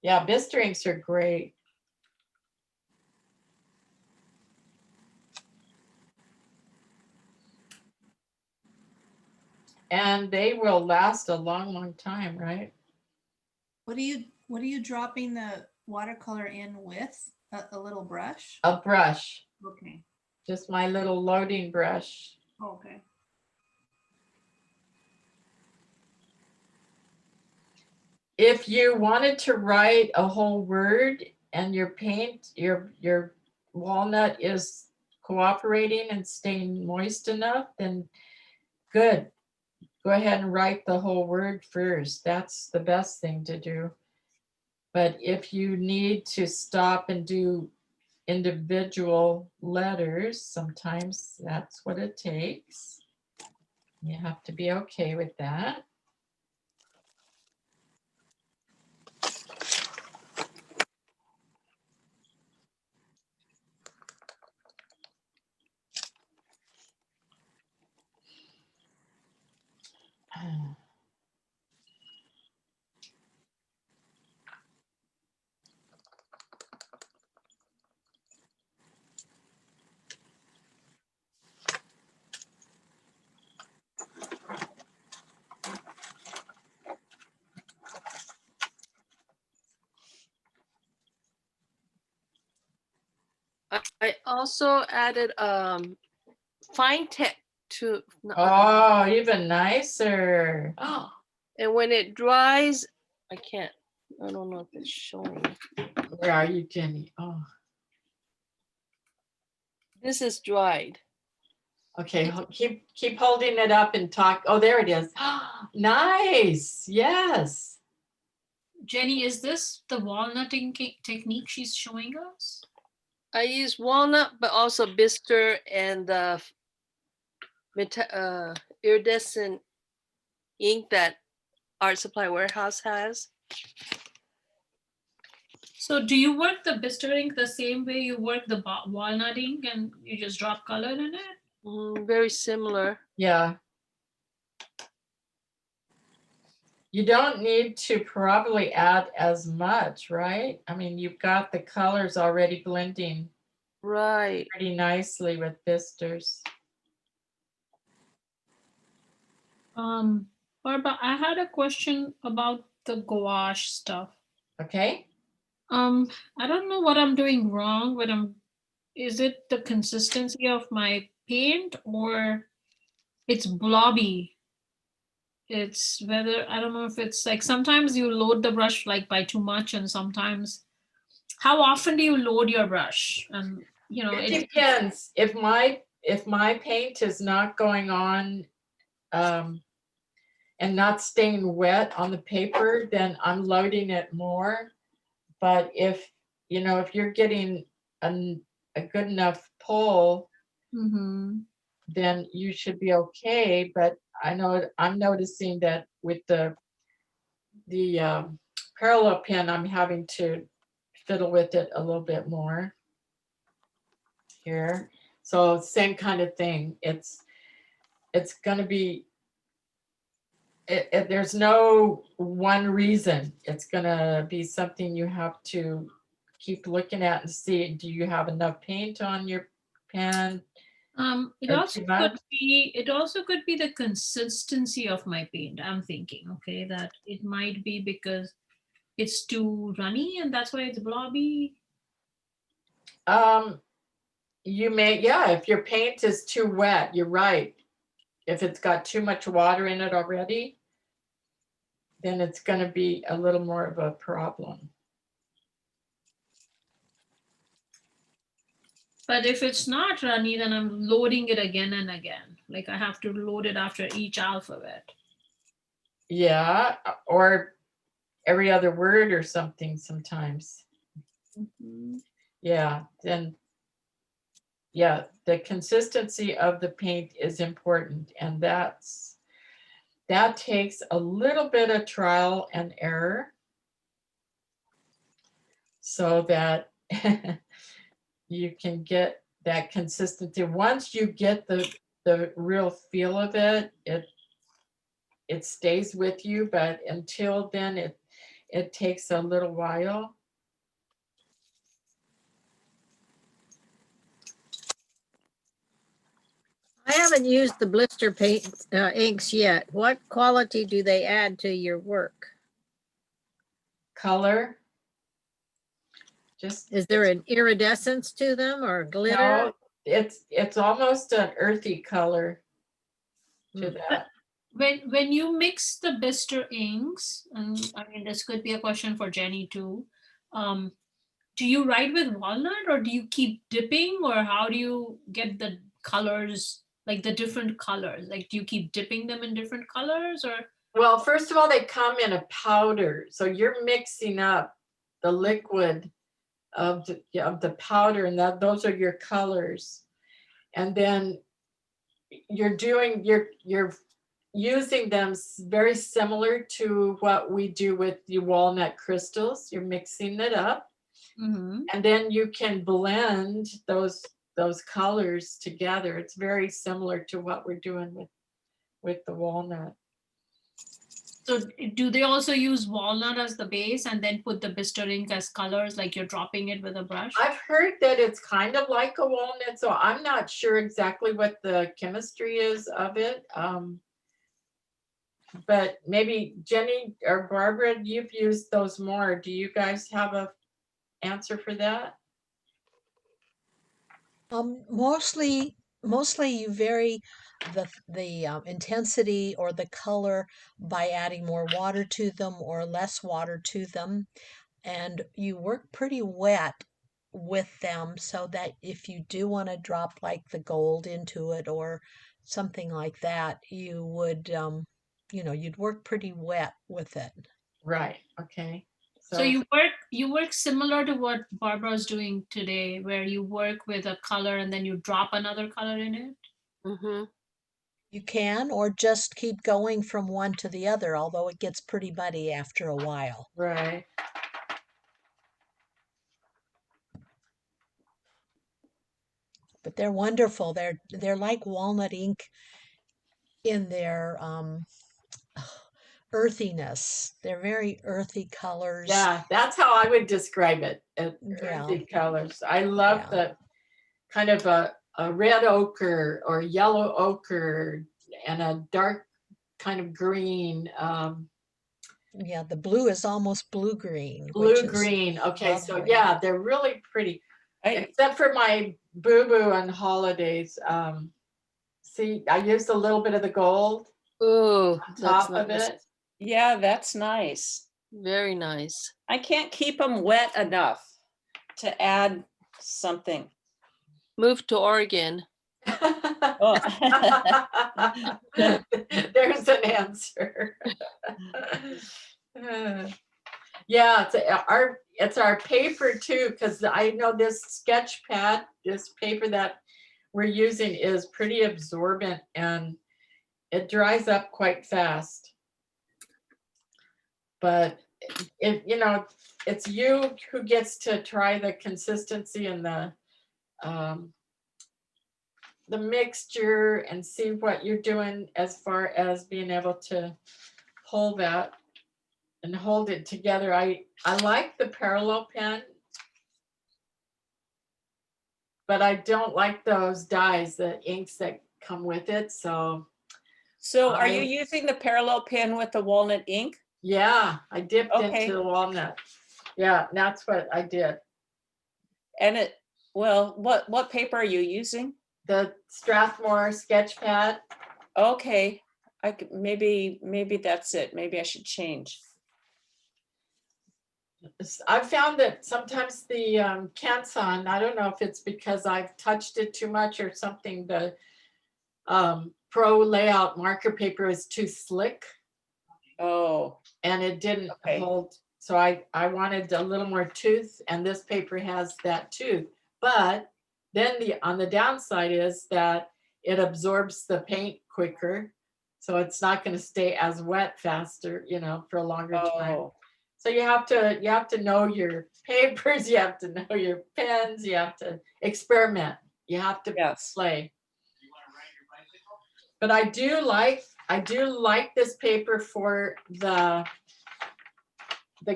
Yeah, blister inks are great. And they will last a long, long time, right? What are you dropping the watercolor in with? A little brush? A brush, Okay. just my little loading brush. Okay. If you wanted to write a whole word and your walnut is cooperating and staying moist enough, then good. Go ahead and write the whole word first. That's the best thing to do. But if you need to stop and do individual letters, sometimes that's what it takes. You have to be okay with that. I also added fine tip to Oh, even nicer. and when it dries, I don't know if it's showing. Where are you, Jenny? Oh, This is dried. okay. Keep holding it up and talk. Oh, there it is. Nice. Yes. Jenny, is this the walnut ink technique she's showing us? I use walnut, but also bister and the iridescent ink that Art Supply Warehouse has. So do you work the blister ink the same way you work the walnut ink and you just drop color in it? Very similar. Yeah. You don't need to probably add as much, right? I mean, you've got the colors already blending Right. pretty nicely with Bisters. Barbara, I had a question about the gouache stuff. Okay. I don't know what I'm doing wrong, but is it the consistency of my paint or it's blobby? It's whether, I don't know if it's like sometimes you load the brush like by too much, and sometimes how often do you load your brush? And It depends. If my paint is not going on and not staying wet on the paper, then I'm loading it more. But if you're getting a good enough pull, Mhm. then you should be okay. But I'm noticing that with the parallel pen, I'm having to fiddle with it a little bit more here. So same kind of thing. It's going to be, there's no one reason. It's going to be something you have to keep looking at and see, do you have enough paint on your pen? It or also too could much? be the consistency of my paint. I'm thinking, okay, that it might be because it's too runny and that's why it's blobby. You may, yeah, if your paint is too wet, you're right. If it's got too much water in it already, then it's going to be a little more of a problem. But if it's not runny, then I'm loading it again and again. Like I have to load it after each alphabet. Yeah, or every other word or something sometimes. Mhm. Yeah, then yeah, the consistency of the paint is important, and that takes a little bit of trial and error so that you can get that consistency. Once you get the real feel of it, it stays with you, but until then it takes a little while. I haven't used the blister paint inks yet. What quality do they add to your work? Color. Just Is there an iridescence to them or glitter? no, it's almost an earthy color to Hmm. that. When you mix the Bister inks, and I mean this could be a question for Jenny too. Do you write with walnut or do you keep dipping, or how do you get the colors, like the different colors? Like do you keep dipping them in different colors or? Well, first of all, they come in a powder, so you're mixing up the liquid of the powder, and those are your colors, and then you're using them very similar to what we do with the walnut crystals. You're mixing it up, Mhm. and then you can blend those colors together. It's very similar to what we're doing with the walnut. So do they also use walnut as the base and then put the Bister ink as colors, like you're dropping it with a brush? I've heard that it's kind of like a walnut, so I'm not sure exactly what the chemistry is of it. But maybe Jenny or Barbara, you've used those more. Do you guys have a answer for that? Mostly you vary the intensity or the color by adding more water to them or less water to them, and you work pretty wet with them so that if you do want to drop like the gold into it or something like that, you would you'd work pretty wet with it. Right. Okay. So you work similar to what Barbara's doing today, where you work with a color and then you drop another color in it. Mm-hmm. You can, or just keep going from one to the other, although it gets pretty muddy after a while. Right. But they're wonderful. They're like walnut ink in their earthiness. They're very earthy colors. Yeah, that's how I would describe it. Yeah. Earthy colors. I love Yeah. the kind of a red ochre or yellow ochre and a dark kind of green, Yeah, the blue is almost blue-green, which blue is green. Okay, so lovely. yeah, they're really pretty. I, Except for my boo-boo on holidays. See, I used a little bit of the gold Ooh, on that's top of nice. it. yeah, that's nice. Very nice. I can't keep them wet enough to add something. Move to Oregon. Oh. There's an answer. Yeah, it's our paper too, because I know this sketch pad, this paper that we're using is pretty absorbent and it dries up quite fast. But it's you who gets to try the consistency and the mixture and see what you're doing as far as being able to hold that and hold it together. I like the parallel pen, but I don't like those dyes, the inks that come with it. So So are you using the parallel pen with the walnut ink? yeah, I dipped Okay. into the walnut. Yeah, that's what I did. And what paper are you using? The Strathmore sketch pad. Okay, maybe that's it. Maybe I should change. I've found that sometimes the Canson, I don't know if it's because I've touched it too much or something, the Pro Layout marker paper is too slick. Oh. And it didn't Okay. hold. So I wanted a little more tooth, and this paper has that tooth. But then on the downside is that it absorbs the paint quicker. So it's not going to stay as wet faster, for a longer time. Oh. So you have to know your papers, you have to know your pens, you have to experiment, you have to play. But I do like this paper for the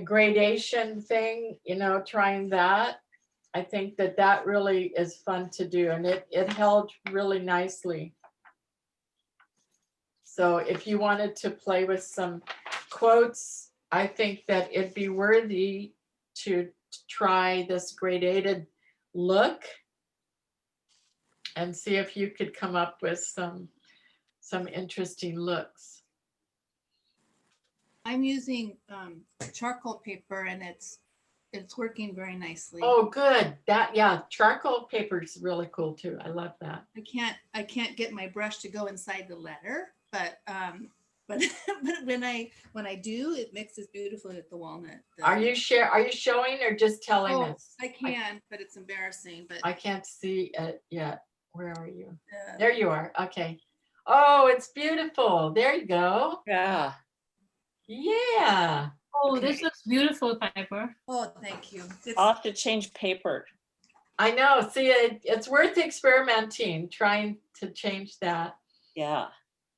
gradation thing, trying that. I think that really is fun to do, and it held really nicely. So if you wanted to play with some quotes, I think that it'd be worthy to try this gradated look and see if you could come up with some interesting looks. I'm using charcoal paper and it's working very nicely. Oh, good. Charcoal paper is really cool too. I love that. I can't get my brush to go inside the letter, but but when I do, it mixes beautifully with the walnut. Are you showing or just telling us? I can, but it's embarrassing. But I can't see it yet. Where are you? There you are. Okay. Oh, it's beautiful. There you go. Yeah. Yeah. Oh, Okay. this looks beautiful, Piper. Oh, thank you. I'll have to change paper. I know. See, it's worth experimenting, trying to change that. Yeah.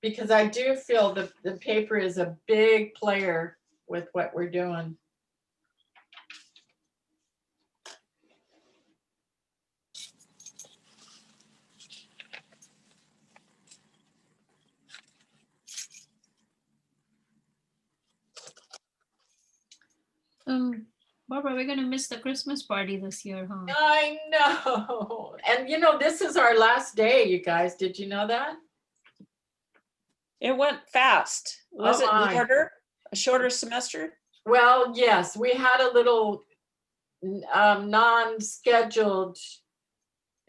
Because I do feel the paper is a big player with what we're doing. Barbara, we're gonna miss the Christmas party this year, huh? I know. And this is our last day, you guys. Did you know that? It went fast. Was Oh, it my. a shorter semester? Well, yes, we had a little non-scheduled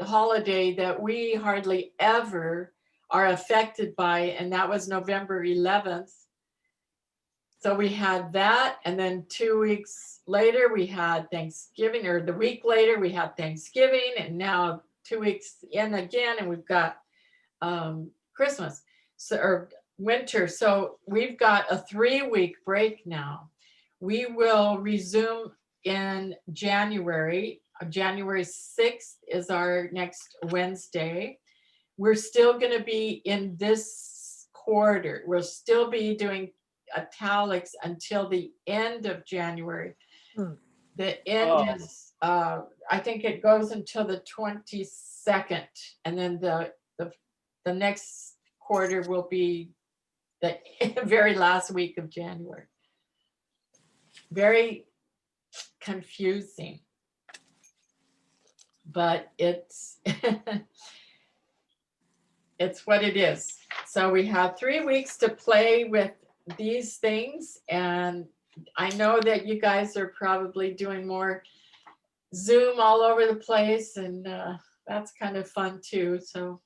holiday that we hardly ever are affected by, and that was November 11th. So we had that, and then 2 weeks later we had Thanksgiving, or the week later we had Thanksgiving, and now 2 weeks in again, and we've got Christmas, or winter. So we've got a 3-week break now. We will resume in January. January 6th is our next Wednesday. We're still going to be in this quarter. We'll still be doing Italics until the end of January. Hmm. The end Oh. is, I think it goes until the 22nd, and then the next quarter will be the very last week of January. Very confusing, but it's it's what it is. So we have 3 weeks to play with these things, and I know that you guys are probably doing more Zoom all over the place, and that's kind of fun too. So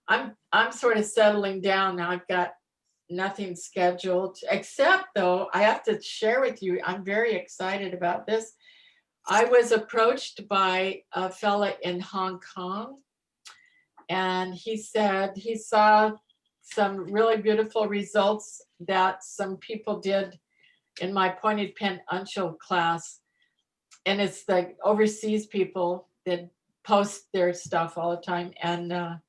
I'm sort of settling down now. I've got nothing scheduled, except though I have to share with you, I'm very excited about this. I was approached by a fella in Hong Kong, and he said he saw some really beautiful results that some people did in my pointed pen uncial class. And it's the overseas people that post their stuff all the time. And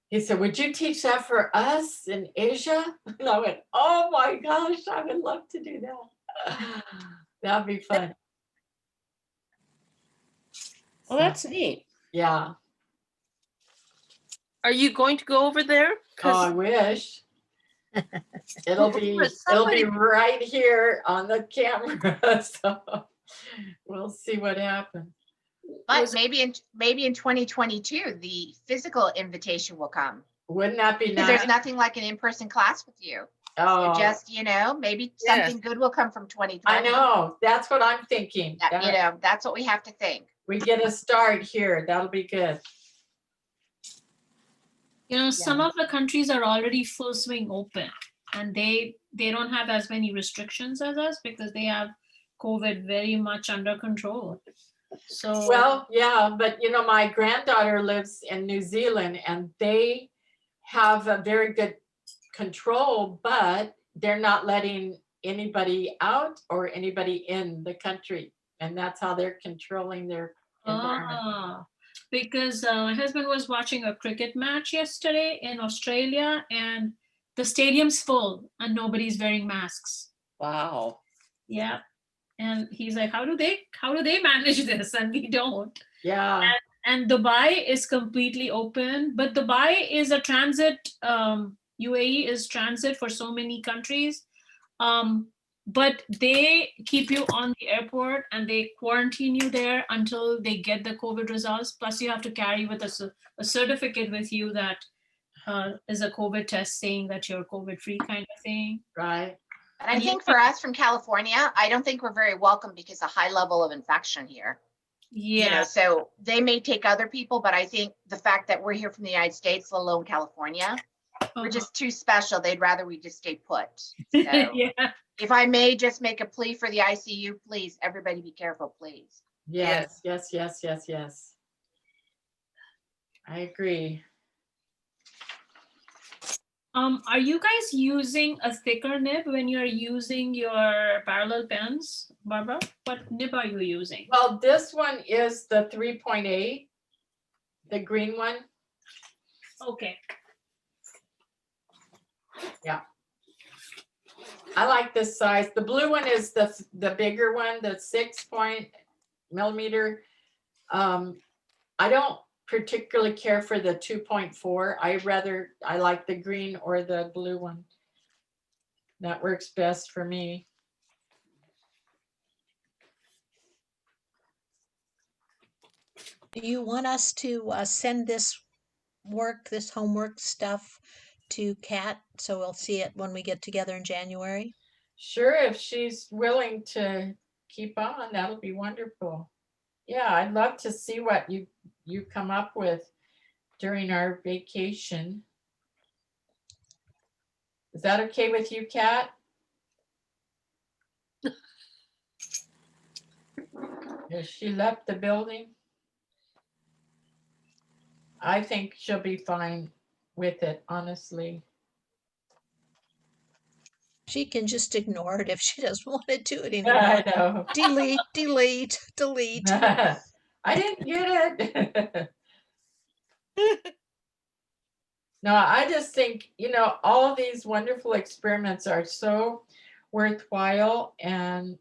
he said, would you teach that for us in Asia? And I went, oh my gosh, I would love to do that. That'd be fun. Well, that's neat. Yeah. Are you going to go over there? Oh, I 'Cause wish. It'll be somebody- right here on the camera. So we'll see what happens. But Was- maybe in 2022, the physical invitation will come. Wouldn't that be Because nice? there's nothing like an in-person class with you. So Oh, just, maybe Yes. something good will come from 2020. I know. That's what I'm thinking. That's what we have to think. We get a start here. That'll be good. Some of the countries are already full swing open, and they don't have as many restrictions as us because they have COVID very much under control. So Well, yeah, but my granddaughter lives in New Zealand, and they have a very good control, but they're not letting anybody out or anybody in the country. And that's how they're controlling their environment. Because my husband was watching a cricket match yesterday in Australia, and the stadium's full and nobody's wearing masks. Wow. Yeah. And he's like, how do they manage this? And we don't. Yeah. And Dubai is completely open, but Dubai is a transit, UAE is transit for so many countries. But they keep you on the airport and they quarantine you there until they get the COVID results. Plus you have to carry with a certificate with you that is a COVID test saying that you're COVID-free kind of thing. Right. And I think for us from California, I don't think we're very welcome because the high level of infection here. Yeah. So they may take other people, but I think the fact that we're here from the United States, let alone California, we're just too special. They'd rather we just stay put. So Yeah. if I may just make a plea for the ICU, please, everybody be careful, please. Yes. I agree. Are you guys using a thicker nib when you're using your parallel pens, Barbara? What nib are you using? Well, this one is the 3.8, the green one. Okay. Yeah. I like this size. The blue one is the bigger one, the 6 millimeter. I don't particularly care for the 2.4. I like the green or the blue one. That works best for me. Do you want us to send this homework stuff to Kat so we'll see it when we get together in January? Sure, if she's willing to keep on, that'll be wonderful. Yeah, I'd love to see what you come up with during our vacation. Is that okay with you, Kat? Has she left the building? I think she'll be fine with it, honestly. She can just ignore it if she doesn't want to do it anymore. I know. Delete, delete, delete. I didn't get it. No, I just think, all these wonderful experiments are so worthwhile, and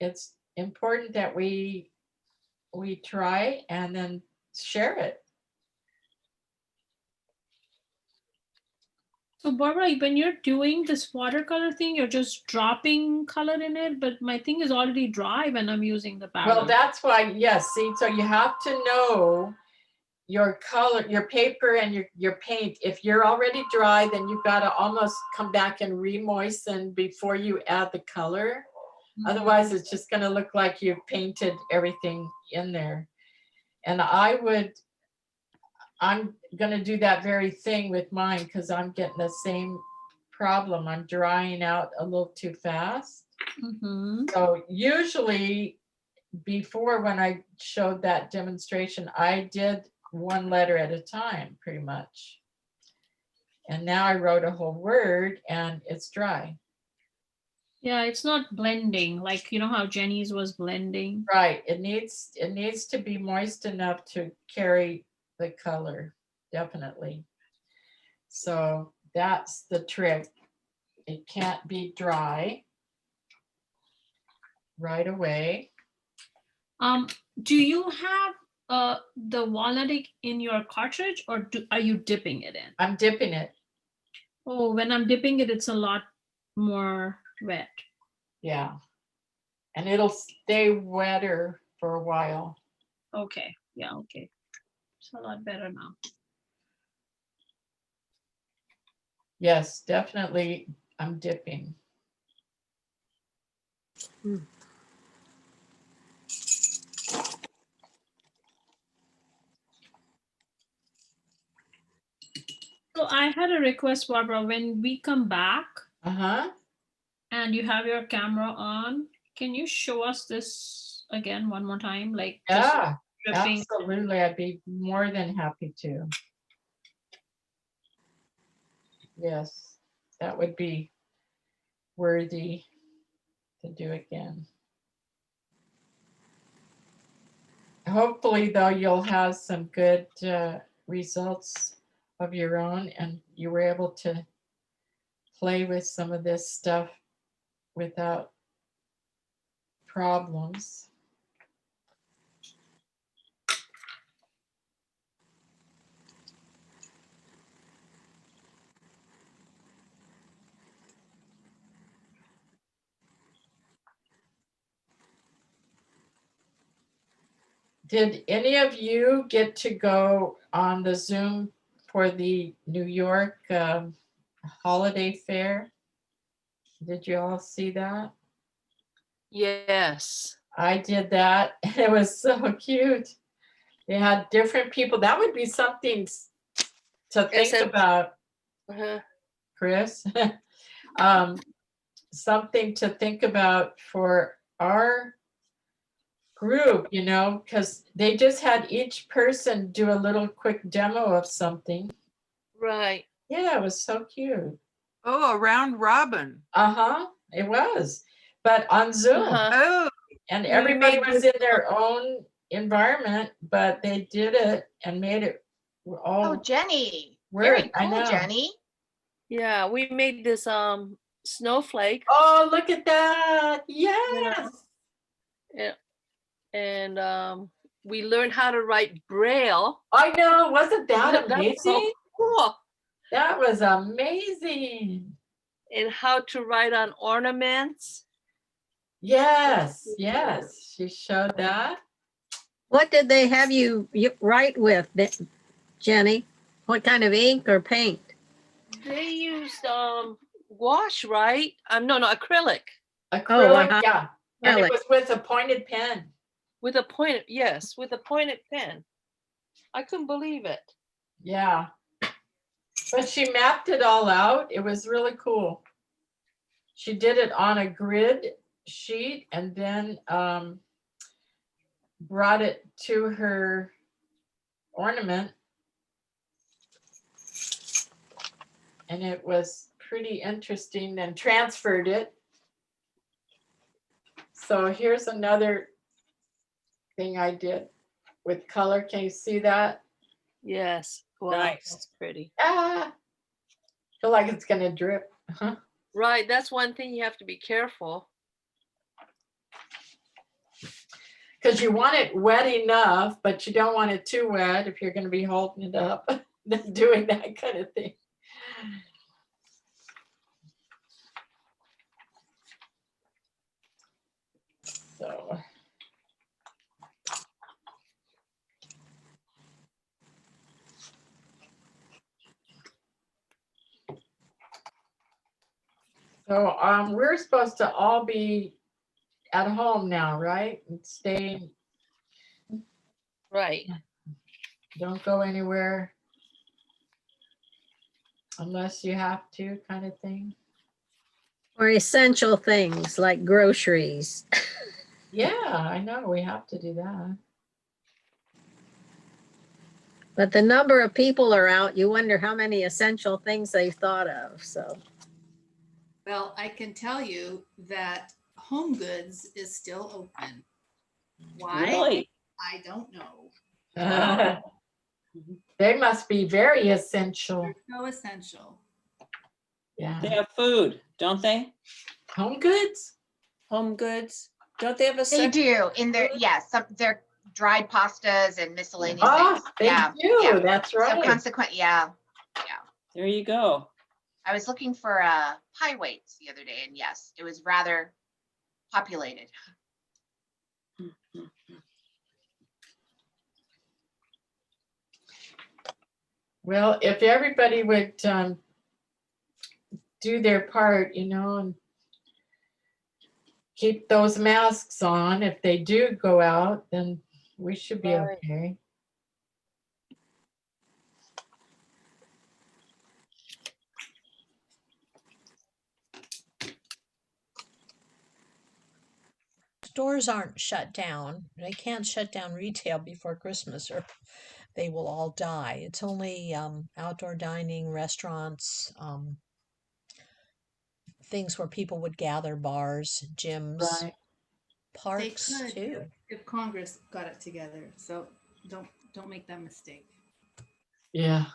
it's important that we try and then share it. So Barbara, when you're doing this watercolor thing, you're just dropping color in it, but my thing is already dry when I'm using the Well, parallel. that's why, yes, see, so you have to know your color, your paper and your paint. If you're already dry, then you've got to almost come back and re-moisten before you add the color. Mhm. Otherwise, it's just going to look like you've painted everything in there. And I'm going to do that very thing with mine because I'm getting the same problem. I'm drying out a little too fast. Mhm. So usually before, when I showed that demonstration, I did one letter at a time pretty much. And now I wrote a whole word and it's dry. Yeah, it's not blending like how Jenny's was blending. Right. It needs to be moist enough to carry the color, definitely. So that's the trick. It can't be dry right away. Do you have the walnut ink in your cartridge, or are you dipping it in? I'm dipping it. Oh, when I'm dipping it, it's a lot more wet. Yeah. And it'll stay wetter for a while. Okay. Yeah, okay. It's a lot better now. Yes, definitely. I'm dipping. So I had a request, Barbara, when we come back Uh-huh. and you have your camera on, can you show us this again one more time? Like just Yeah, dripping. absolutely. I'd be more than happy to. Yes, that would be worthy to do again. Hopefully, though, you'll have some good results of your own, and you were able to play with some of this stuff without problems. Did any of you get to go on the Zoom for the New York holiday fair? Did you all see that? Yes. I did that. It was so cute. They had different people. That would be something to think SM about, uh-huh. Chris. Something to think about for our group, because they just had each person do a little quick demo of something. Right. Yeah, it was so cute. Oh, a round robin. Uh-huh, it was, but on Zoom. Uh-huh. Oh, And We everybody made was this- in their own environment, but they did it and made it Oh, all Jenny, work. very I cool, know. Jenny. Yeah, we made this snowflake. Oh, look at that. Yes. Yeah. And we learned how to write Braille. I know. Wasn't that That was so amazing? cool. That was amazing. And how to write on ornaments. Yes, yes. She showed that. What did they have you write with, Jenny? What kind of ink or paint? They used gouache, right? No, Acrylic, acrylic yeah. And it Acrylic. was with a pointed pen. with a pointed, yes, with a pointed pen. I couldn't believe it. Yeah. But she mapped it all out. It was really cool. She did it on a grid sheet and then brought it to her ornament. And it was pretty interesting, then transferred it. So here's another thing I did with color. Can you see that? Yes. Wow, Nice. that's pretty. Ah, feel like it's gonna drip. Right, that's one thing you have to be careful. Because you want it wet enough, but you don't want it too wet if you're gonna be holding it up, doing that kind of thing. So. So we're supposed to all be at home now, right? And stay, Right. don't go anywhere unless you have to, kind of thing. Or essential things like groceries. Yeah, I know, we have to do that. But the number of people are out, you wonder how many essential things they've thought of, so. Well, I can tell you that Home Goods is still open. Why? Really? I don't know. Wow. They must be very essential. They're so essential. Yeah. They have food, don't they? Home Goods? Home goods. Don't they have a They section? do in their, yes, some, their dried pastas and miscellaneous Ah, things. they Yeah, do, yeah. that's So right. consequent, yeah. There you go. I was looking for pie weights the other day, and yes, it was rather populated. Well, if everybody would do their part, and keep those masks on, if they do go out, then we should be Right. okay. Stores aren't shut down. They can't shut down retail before Christmas or they will all die. It's only outdoor dining, restaurants, things where people would gather, bars, gyms, Right. parks They could too. if Congress got it together. So don't make that mistake. Yeah.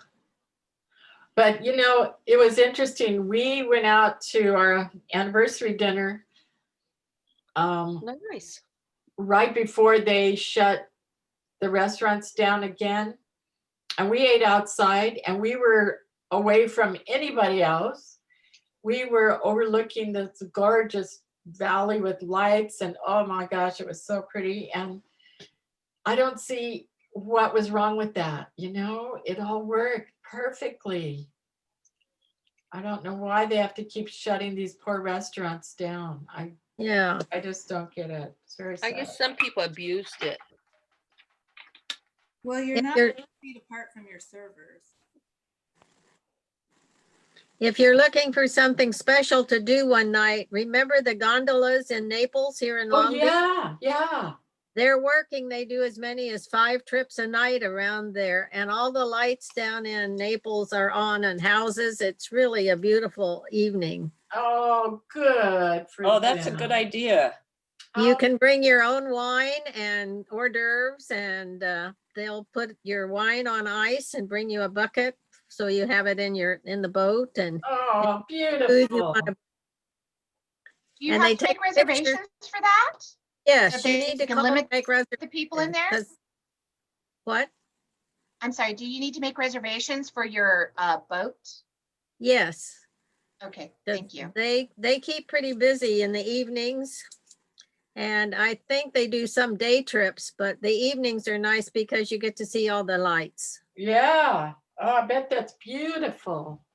But it was interesting. We went out to our anniversary dinner Nice. right before they shut the restaurants down again. And we ate outside and we were away from anybody else. We were overlooking this gorgeous valley with lights, and oh my gosh, it was so pretty. And I don't see what was wrong with that. It all worked perfectly. I don't know why they have to keep shutting these poor restaurants down. Yeah, I just don't get it. It's very I sad. guess some people abused it. Well, you're If not you're- 6 feet apart from your servers. if you're looking for something special to do one night, remember the gondolas in Naples here in Oh, Long Beach? yeah. They're working, they do as many as 5 trips a night around there, and all the lights down in Naples are on and houses. It's really a beautiful evening. Oh, good for Oh, that's a good them. idea. You How- can bring your own wine and hors d'oeuvres, and they'll put your wine on ice and bring you a bucket so you have it in the boat, and Oh, food you beautiful. wanna- Do you And have they to make take pictures. reservations for that? Yes, So you they need to can call and limit make The people in there? reservations. What? I'm sorry, do you need to make reservations for your boat? Yes. Okay, the- thank you. They keep pretty busy in the evenings. And I think they do some day trips, but the evenings are nice because you get to see all the lights. Yeah. Oh, I bet that's beautiful.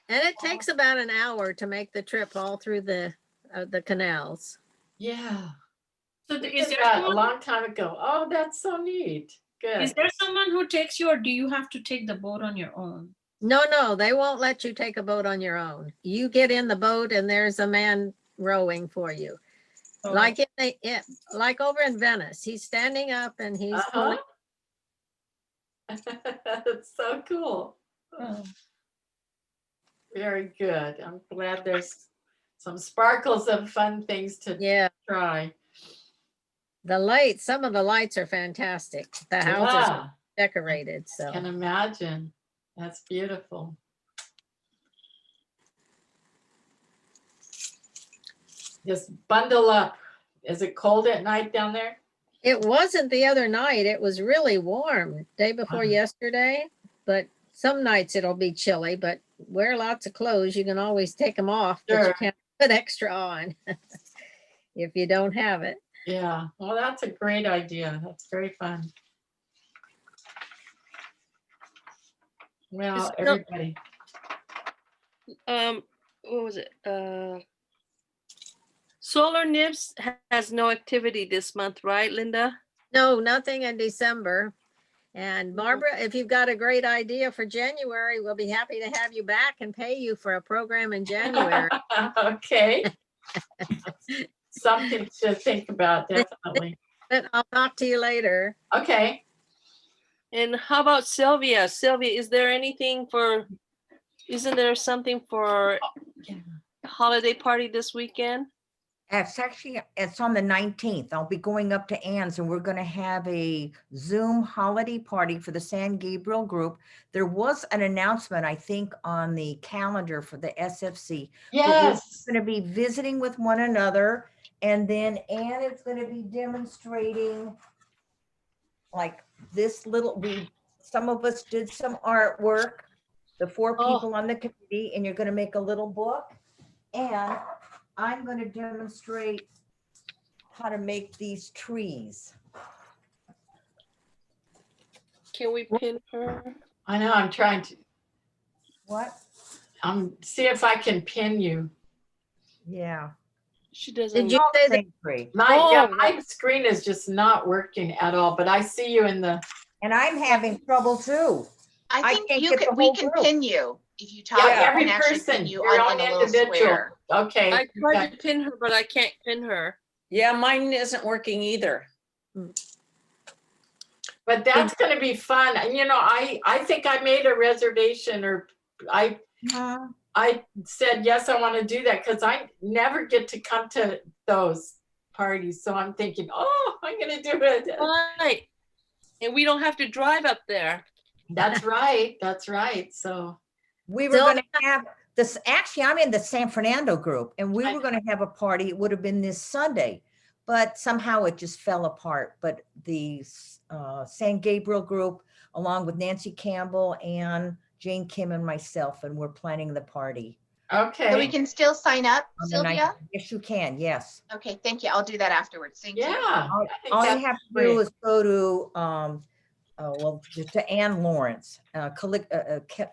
And it takes about an hour to make the trip all through the canals. Yeah. So We is did there that a someone, long time ago. Oh, that's so neat. is Good. there someone who takes you, or do you have to take the boat on your own? No, they won't let you take a boat on your own. You get in the boat and there's a man rowing for you. Oh, Like like over in Venice, he's standing up and he's Uh-huh. pulling. That's so cool. oh. Very good. I'm glad there's some sparkles of fun things to Yeah, try. the lights, some of the lights are fantastic. The houses are Yeah, decorated, so. can imagine. That's beautiful. Just bundle up. Is it cold at night down there? It wasn't the other night. It was really warm day before Wow. yesterday, but some nights it'll be chilly, but wear lots of clothes. You can always take them off, but you Sure. can't put extra on if you don't have it. Yeah, well, that's a great idea. That's very fun. Well, It's no- everybody. What was it? Solar Nibs has no activity this month, right, Linda? No, nothing in December. And Barbara, if you've got a great idea for January, we'll be happy to have you back and pay you for a program in January. Okay. Something to think about, definitely. But I'll talk to you later. Okay. And how about Sylvia? Sylvia, isn't there something for holiday party this weekend? It's on the 19th. I'll be going up to Ann's and we're going to have a Zoom holiday party for the San Gabriel group. There was an announcement, I think, on the calendar for the SFC. Yes. We're going to be visiting with one another. And then Ann is going to be demonstrating like this some of us did some artwork, the 4 people on the committee, and you're going to make a little book. And I'm going to demonstrate how to make these trees. Can we pin her? I know, I'm trying to, What? see if I can pin you. Yeah. She doesn't. Did you say that? Tree. My screen is just not working at all, but I see you in the, And I'm having trouble too. I think can't you get the can, we whole can group. pin you. If you talk, yeah, I every can actually person, pin you your on own in a little individual. square. Okay. I tried okay. to pin her, but I can't pin her. Yeah, mine isn't working either. But that's going to be fun. And you know, I think I made a reservation, or I said, yes, I want to do that because I never get to come to those parties. So I'm thinking, oh, I'm going to do it. Right. And we don't have to drive up there. That's right. That's right. So We were going to have this, actually, I'm in the San Fernando group and we were going to have a party. It would have been this Sunday, but somehow it just fell apart. But the San Gabriel group, along with Nancy Campbell and Jane Kim and myself, and we're planning the party. okay. So we can still sign up, On the 19th. Sylvia? Yes, you can. Yes. Okay, thank you. I'll do that afterwards. Thank you. Yeah. All you have to do is go to, to Ann Lawrence,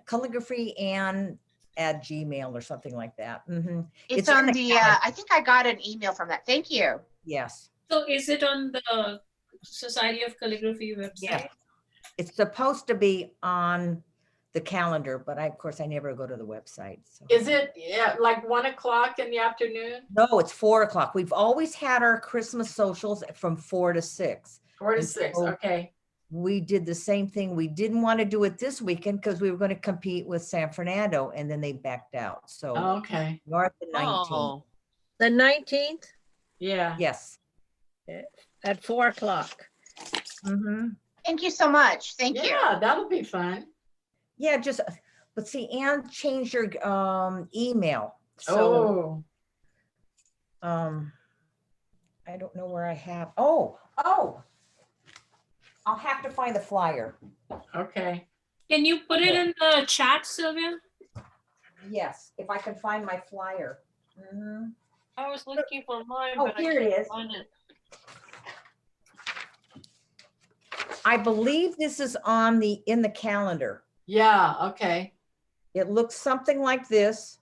calligraphy Ann at Gmail or something like that. Mhm. It's in on the the, calendar. I think I got an email from that. Thank you. Yes. So is it on the Society of Calligraphy website? Yes. It's supposed to be on the calendar, but of course, I never go to the website. So. Is it like 1 o'clock in the afternoon? No, it's 4 o'clock. We've always had our Christmas socials from 4 to 6. 4 to And 6. so Okay. We did the same thing. We didn't want to do it this weekend because we were going to compete with San Fernando, and then they backed out. So Okay. we're at the 19th. Oh, The 19th Yeah. Yes. at 4 o'clock. Mm-hmm. Thank you so much. Thank you. Yeah, that'll be fun. Yeah, but see, Ann changed your email. So I don't know where I have. Oh, I'll have to find the flyer. Okay. Can you put it in the chat, Sylvia? Yes, if I can find my flyer. Mhm. I was looking for mine, Oh, but here I it can't is. find it. I believe this is in the calendar. Yeah. Okay. It looks something like this.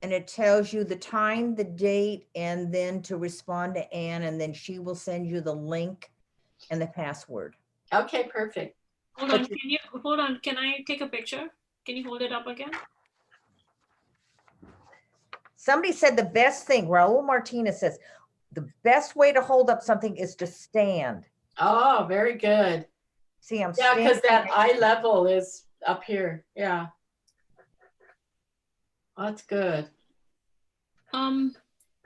And it tells you the time, the date, and then to respond to Ann, and then she will send you the link and the password. Okay. Perfect. Hold on, hold on, can I take a picture? Can you hold it up again? Somebody said the best thing, Raul Martinez says, the best way to hold up something is to stand. Oh, very good. See, I'm Yeah, because standing. that eye level is up here. Yeah. That's good.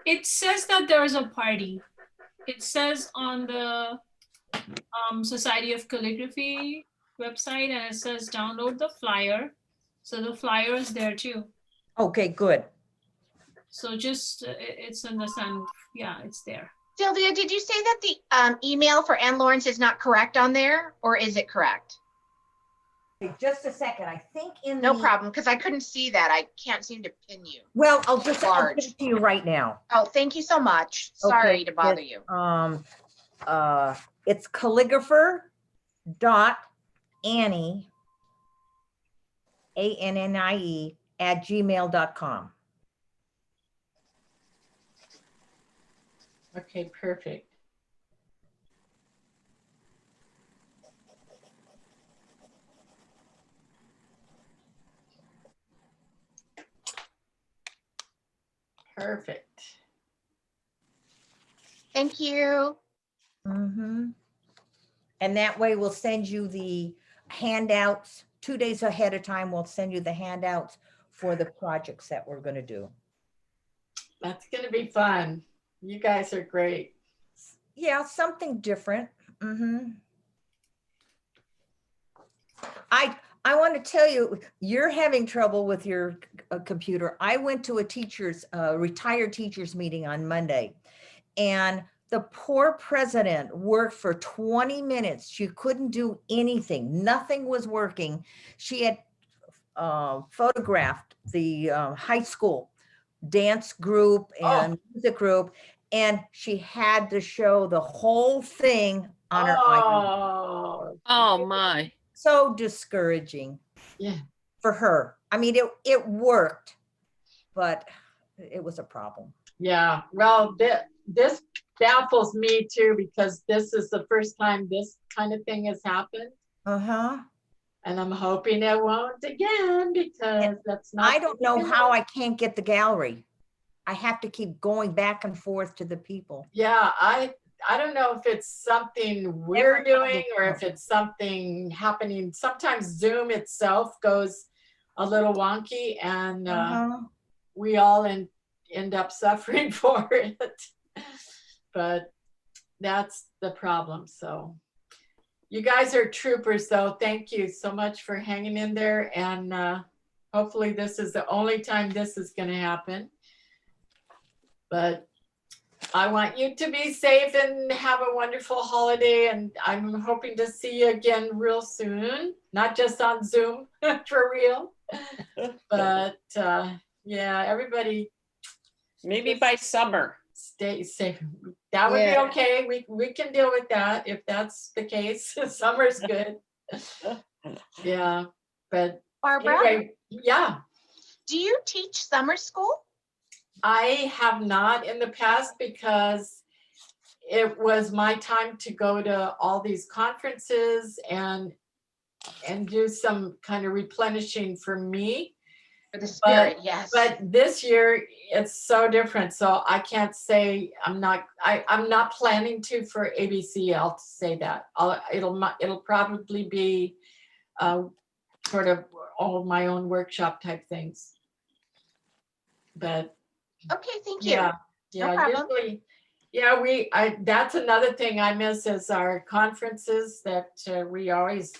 It says that there's a party. It says on the Society of Calligraphy website and it says download the flyer. So the flyer is there too. Okay, good. So just, it's in the sun. Yeah, it's there. Sylvia, did you say that the email for Ann Lawrence is not correct on there, or is it correct? Okay, just a second. I think in No the- problem, because I couldn't see that. I can't seem to pin you. Well, I'll give Large. it to you right now. Oh, thank you so much. Sorry Okay, to bother it's, you. It's calligrapher.annie, ANNIE @gmail.com. Okay, perfect. Perfect. Thank you. Mm-hmm. And that way we'll send you the handouts 2 days ahead of time. We'll send you the handouts for the projects that we're going to do. That's going to be fun. You guys are great. Yeah, something different. Mm-hmm. I want to tell you, you're having trouble with your computer. I went to a retired teachers meeting on Monday, and the poor president worked for 20 minutes. She couldn't do anything. Nothing was working. She had photographed the high school dance group and music group, and she had to show the whole thing on her iPad. Oh, Oh, my. So discouraging. Yeah. For her. I mean, it worked, but it was a problem. Yeah. Well, this baffles me too, because this is the first time this kind of thing has happened. Uh-huh. And I'm hoping it won't again, because that's not. I don't know how I can't get the gallery. I have to keep going back and forth to the people. Yeah, I don't know if it's something we're doing or if it's something happening. Sometimes Zoom itself goes a little wonky, and we all end up suffering for it. But that's the problem. So you guys are troopers, though. Thank you so much for hanging in there. And hopefully this is the only time this is going to happen. But I want you to be safe and have a wonderful holiday. And I'm hoping to see you again real soon, not just on Zoom, for real. But yeah, everybody. Maybe by summer. Stay safe. That would be okay. We can deal with that if that's the case. Summer's good. Yeah, but Barbara, anyway, yeah. do you teach summer school? I have not in the past, because it was my time to go to all these conferences and do some kind of replenishing for me. For the spirit, yes. But this year it's so different. So I can't say I'm not planning to for ABC. I'll say that. It'll probably be sort of all my own workshop type things. But okay, thank you. yeah, No problem. usually, yeah, that's another thing I miss is our conferences, that we always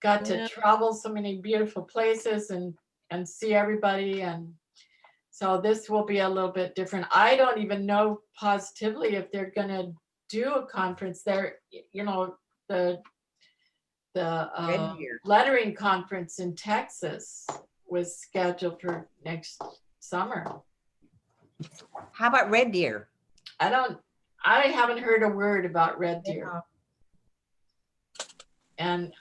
got to travel so many beautiful places and see everybody. And so this will be a little bit different. I don't even know positively if they're going to do a conference there. You know, the lettering conference in Texas was scheduled for next summer. How about Red Deer? I haven't heard a word about Red Deer. And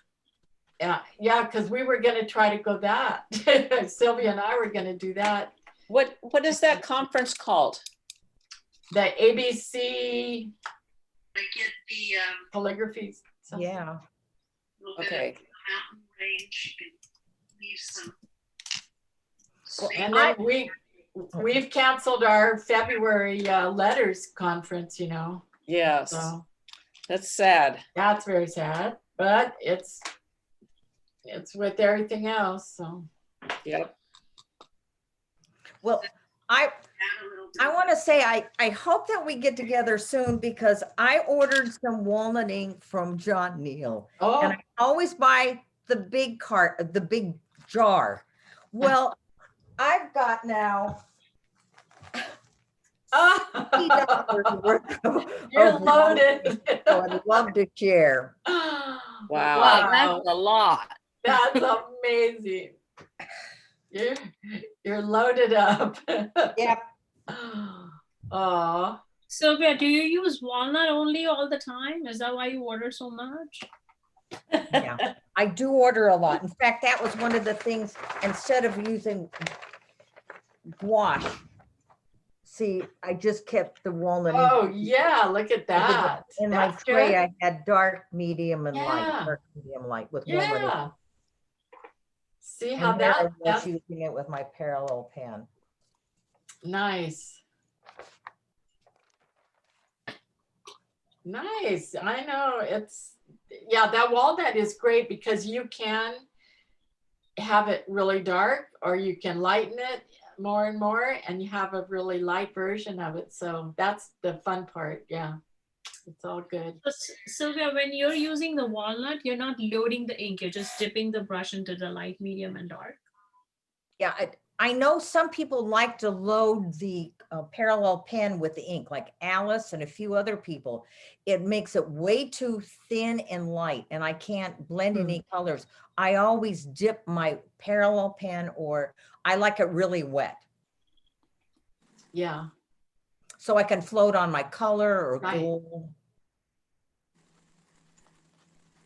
yeah, because we were going to try to go that. Sylvia and I were going to do that. What is that conference called? The ABC. I get the calligraphy. Something. Yeah. Okay. Mountain range and leave some. Well, and then we've canceled our February letters conference, you know. Yes. So that's sad. That's very sad, but it's with everything else. So yep. Well, I want to say I hope that we get together soon, because I ordered some Walnut Ink from John Neal. Oh. And I always buy the big cart, the big jar. Well, I've got now $50 worth You're of walnut ink, loaded. so I'd love to share. Wow. Wow, that's a lot. That's amazing. You're loaded up. Yep. Oh, Sylvia, do you use walnut only all the time? Is that why you order so much? Yeah, I do order a lot. In fact, that was one of the things, instead of using gouache, see, I just kept the walnut. ink. oh yeah, look at that. In my That's tray, good. I had dark, medium, and light, Yeah. dark, medium, light with walnut. ink. Yeah. See how And there I that, was that's using it with my parallel pen. nice. Nice. I know it's, yeah, that walnut is great because you can have it really dark or you can lighten it more and more and you have a really light version of it. So that's the fun part. Yeah, it's all good. So, Sylvia, when you're using the walnut, you're not loading the ink, you're just dipping the brush into the light, medium, and dark. Yeah, I know some people like to load the parallel pen with the ink, like Alice and a few other people. It makes it way too thin and light, and I can't blend any colors. I always dip my parallel pen, or I like it really wet, Yeah. so I can float on my color or Right. gold.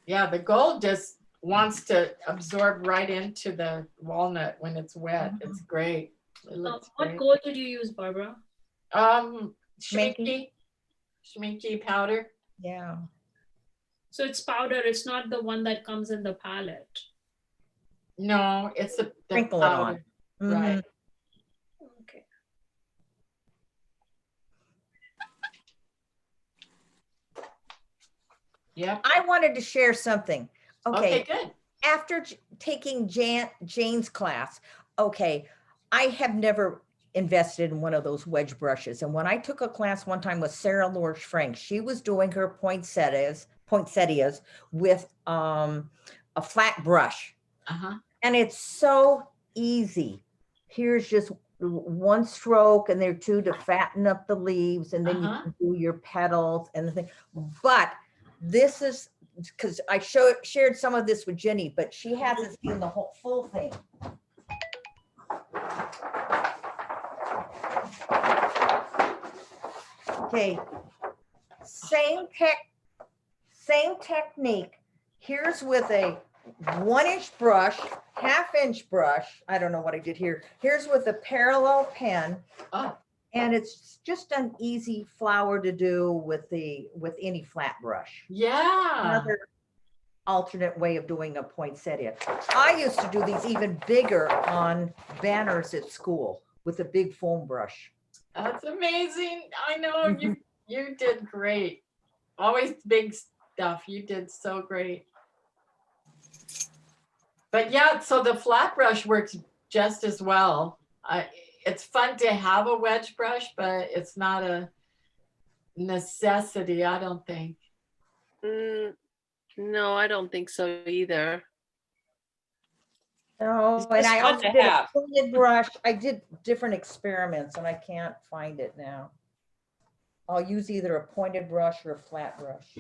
Yeah, the gold just wants to absorb right into the walnut when it's wet. It's great. It looks What great. gold did you use, Barbara? Schminky powder. Yeah. So it's powder, it's not the one that comes in the palette. No, it's the Sprinkle it on. powder. Right. Okay. Yep. I wanted to share something. Okay, Okay. good. After taking Jane's class, okay, I have never invested in one of those wedge brushes. And when I took a class one time with Sarah Lorsch Frank, she was doing her poinsettias with a flat brush. Uh-huh. And it's so easy. Here's just one stroke and there are two to fatten up the leaves, and then you can do your petals and the thing. But this is, because I shared some of this with Jenny, but she hasn't seen the whole full thing. Okay, same technique. Here's with a 1-inch brush, 1/2-inch brush. I don't know what I did here. Here's with a parallel pen. Oh. And it's just an easy flower to do with any flat brush. Yeah. Another alternate way of doing a poinsettia. I used to do these even bigger on banners at school with a big foam brush. That's amazing. I know you did great. Always big stuff. You did so great. But yeah, so the flat brush works just as well. It's fun to have a wedge brush, but it's not a necessity, I don't think. No, I don't think so either. No, It's and just I fun also to did a have. pointed brush. I did different experiments and I can't find it now. I'll use either a pointed brush or a flat brush.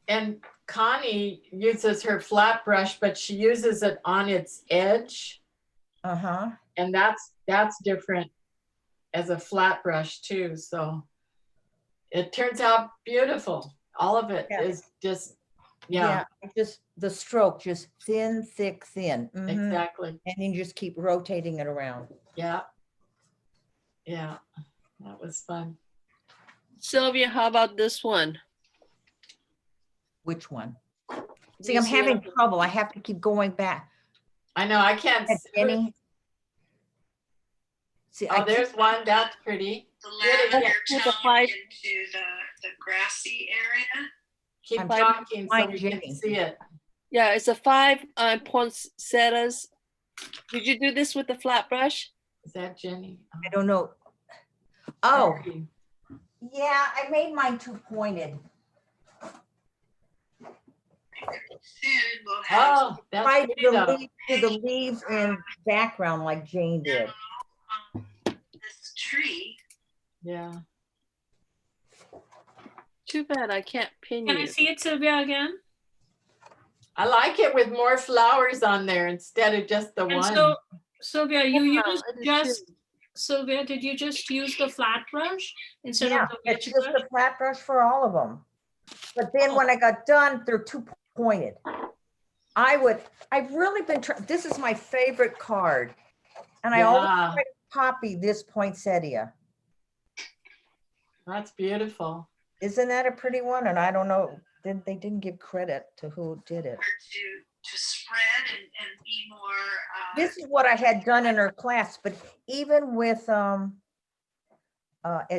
And Connie uses her flat brush, but she uses it on its edge. Uh-huh. And that's different as a flat brush too. So it turns out beautiful. All of it is just, yeah. Just the stroke, just thin, thick, thin. Mhm. Exactly. And then you just keep rotating it around. Yeah. Yeah, that was fun. Sylvia, how about this one? Which one? Do See, you I'm see it having on- trouble. I have to keep going back. I know, I can't. Jenny? See, Oh, there's one, that's pretty. The lavender Take a tone five. into the grassy area. Keep I'm talking so trying we Jenny. can see it. Yeah, it's a 5 poinsettias. Did you do this with the flat brush? Is that Jenny? I don't know. Oh, Sorry. yeah, I made mine too pointed. Soon we'll have Oh, that's Try pretty the though. leaves, do the leaves in background like Jane did. this tree. Yeah. Too bad I can't pin Can I you. see it, Sylvia, again? I like it with more flowers on there instead of just the And one. so, Sylvia, you Yeah, used I do just, too. Sylvia, did you just use the flat brush instead Yeah, of the it's wedge just brush? a flat brush for all of them. But then when I got done, they're too pointed. I've really been trying, this is my favorite card. And I always Yeah, try to copy this poinsettia. that's beautiful. Isn't that a pretty one? And I don't know, they didn't give credit to who did it. To spread and be more. This is what I had done in her class, but even with at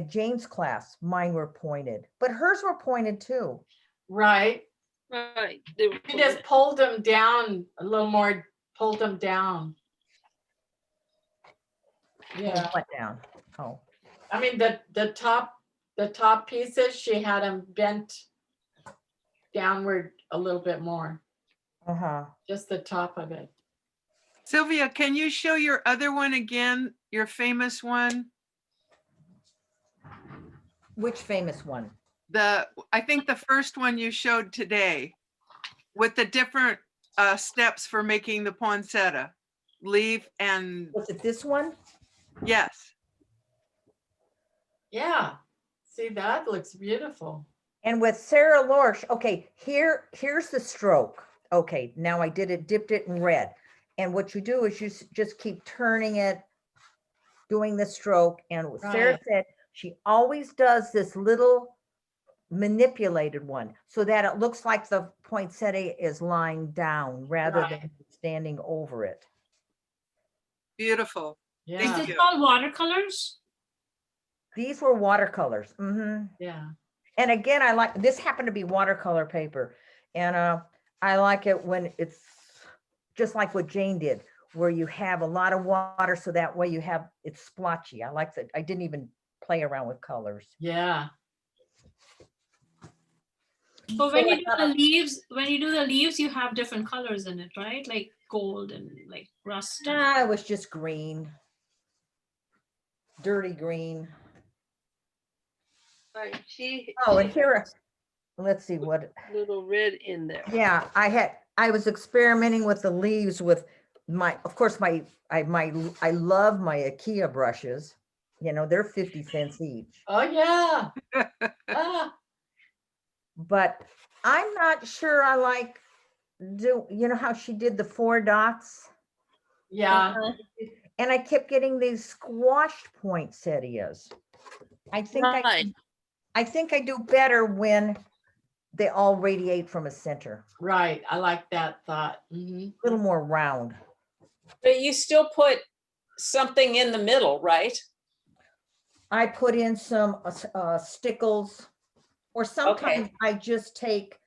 Jane's class, mine were pointed, but hers were pointed too. Right. Right. You just pulled them down a little more, pulled them down. Yeah. What down? Oh, I mean, the top pieces, she had them bent downward a little bit more, uh-huh. just the top of it. Sylvia, can you show your other one again, your famous one? Which famous one? I think the first one you showed today with the different steps for making the poinsettia. Leaf and Was it this one? yes. Yeah. See, that looks beautiful. And with Sarah Lorsch, okay, here's the stroke. Okay, now I did it, dipped it in red. And what you do is you just keep turning it, doing the stroke. And what Sarah Right. said, she always does this little manipulated one so that it looks like the poinsettia is lying down rather Right. than standing over it. Beautiful. Yeah. Is Thank it you. all watercolors? These were watercolors. Mm-hmm. Yeah. And again, I like, this happened to be watercolor paper. And I like it when it's just like what Jane did, where you have a lot of water so that way you have, it's splotchy. I like that. I didn't even play around with colors. Yeah. But when So I you do thought the leaves, you have different colors in it, right? Like gold and like rust. Nah, it was just green. Dirty green. Right. She Oh, and here, let's see what, little red in there. yeah, I was experimenting with the leaves with of course, I love my IKEA brushes. You know, they're 50 cents each. Oh, yeah. Ah, But I'm not sure I like, you know how she did the 4 dots? yeah. And I kept getting these squashed poinsettias. I think Right. I think I do better when they all radiate from a center, Right. I like that thought. Mhm. a little more round. But you still put something in the middle, right? I put in some stickles, or sometimes I just take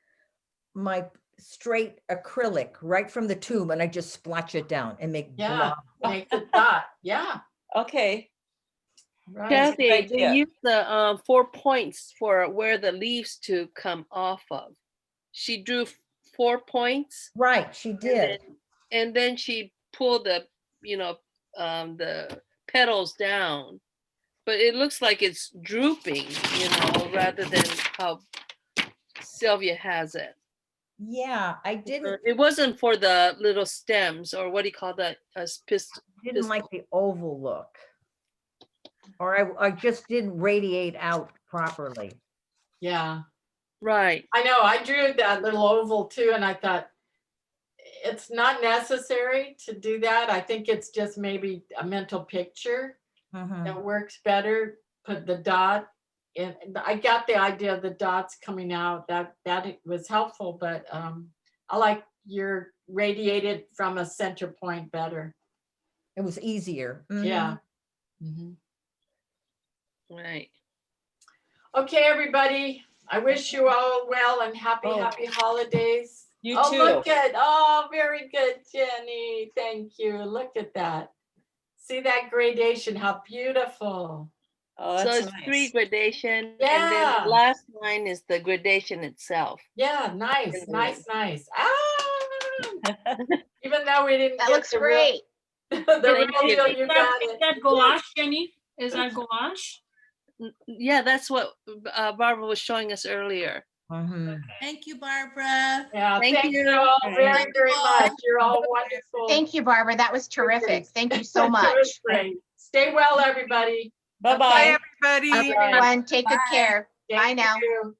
my straight acrylic right from the tube and I just splotch it down and make Yeah. blob. Make the dot. Yeah. Okay. Right. Kathy, they idea. use the 4 points for where the leaves to come off of. She drew 4 points. Right, she did. And then she pulled the petals down. But it looks like it's drooping, rather than how Sylvia has it. Yeah, I didn't It wasn't for the little stems, or what do you call that? didn't like the oval look. Or I just didn't radiate out properly. Yeah. Right. I know. I drew that little oval too, and I thought it's not necessary to do that. I think it's just maybe a mental picture that works better. Put the dot in. I got the idea of the dots coming out. That was helpful, but I like your radiated from a center point better. It was easier. Mhm. Yeah. Mhm. Right. Okay, everybody. I wish you all well and happy holidays. You Oh, too. look at, very good, Jenny. Thank you. Look at that. See that gradation, how beautiful. Oh, So that's it's three nice. gradation, and then Yeah. the last line is the gradation itself. Yeah, nice, nice, nice. Ah, even though we didn't That get looks the great. the Thank real you. deal, Is you that, got is it. that gouache, Jenny? Is that gouache? Yeah, that's what Barbara was showing us earlier. Thank you, Barbara. Yeah, Thank thank you you. all very, Love you very all. much. You're all wonderful. Thank you, Barbara. That was terrific. Thank you so It was much. great. Stay well, everybody. Bye, Bye-bye. everybody. Everyone, take good care. Thank Bye now. you.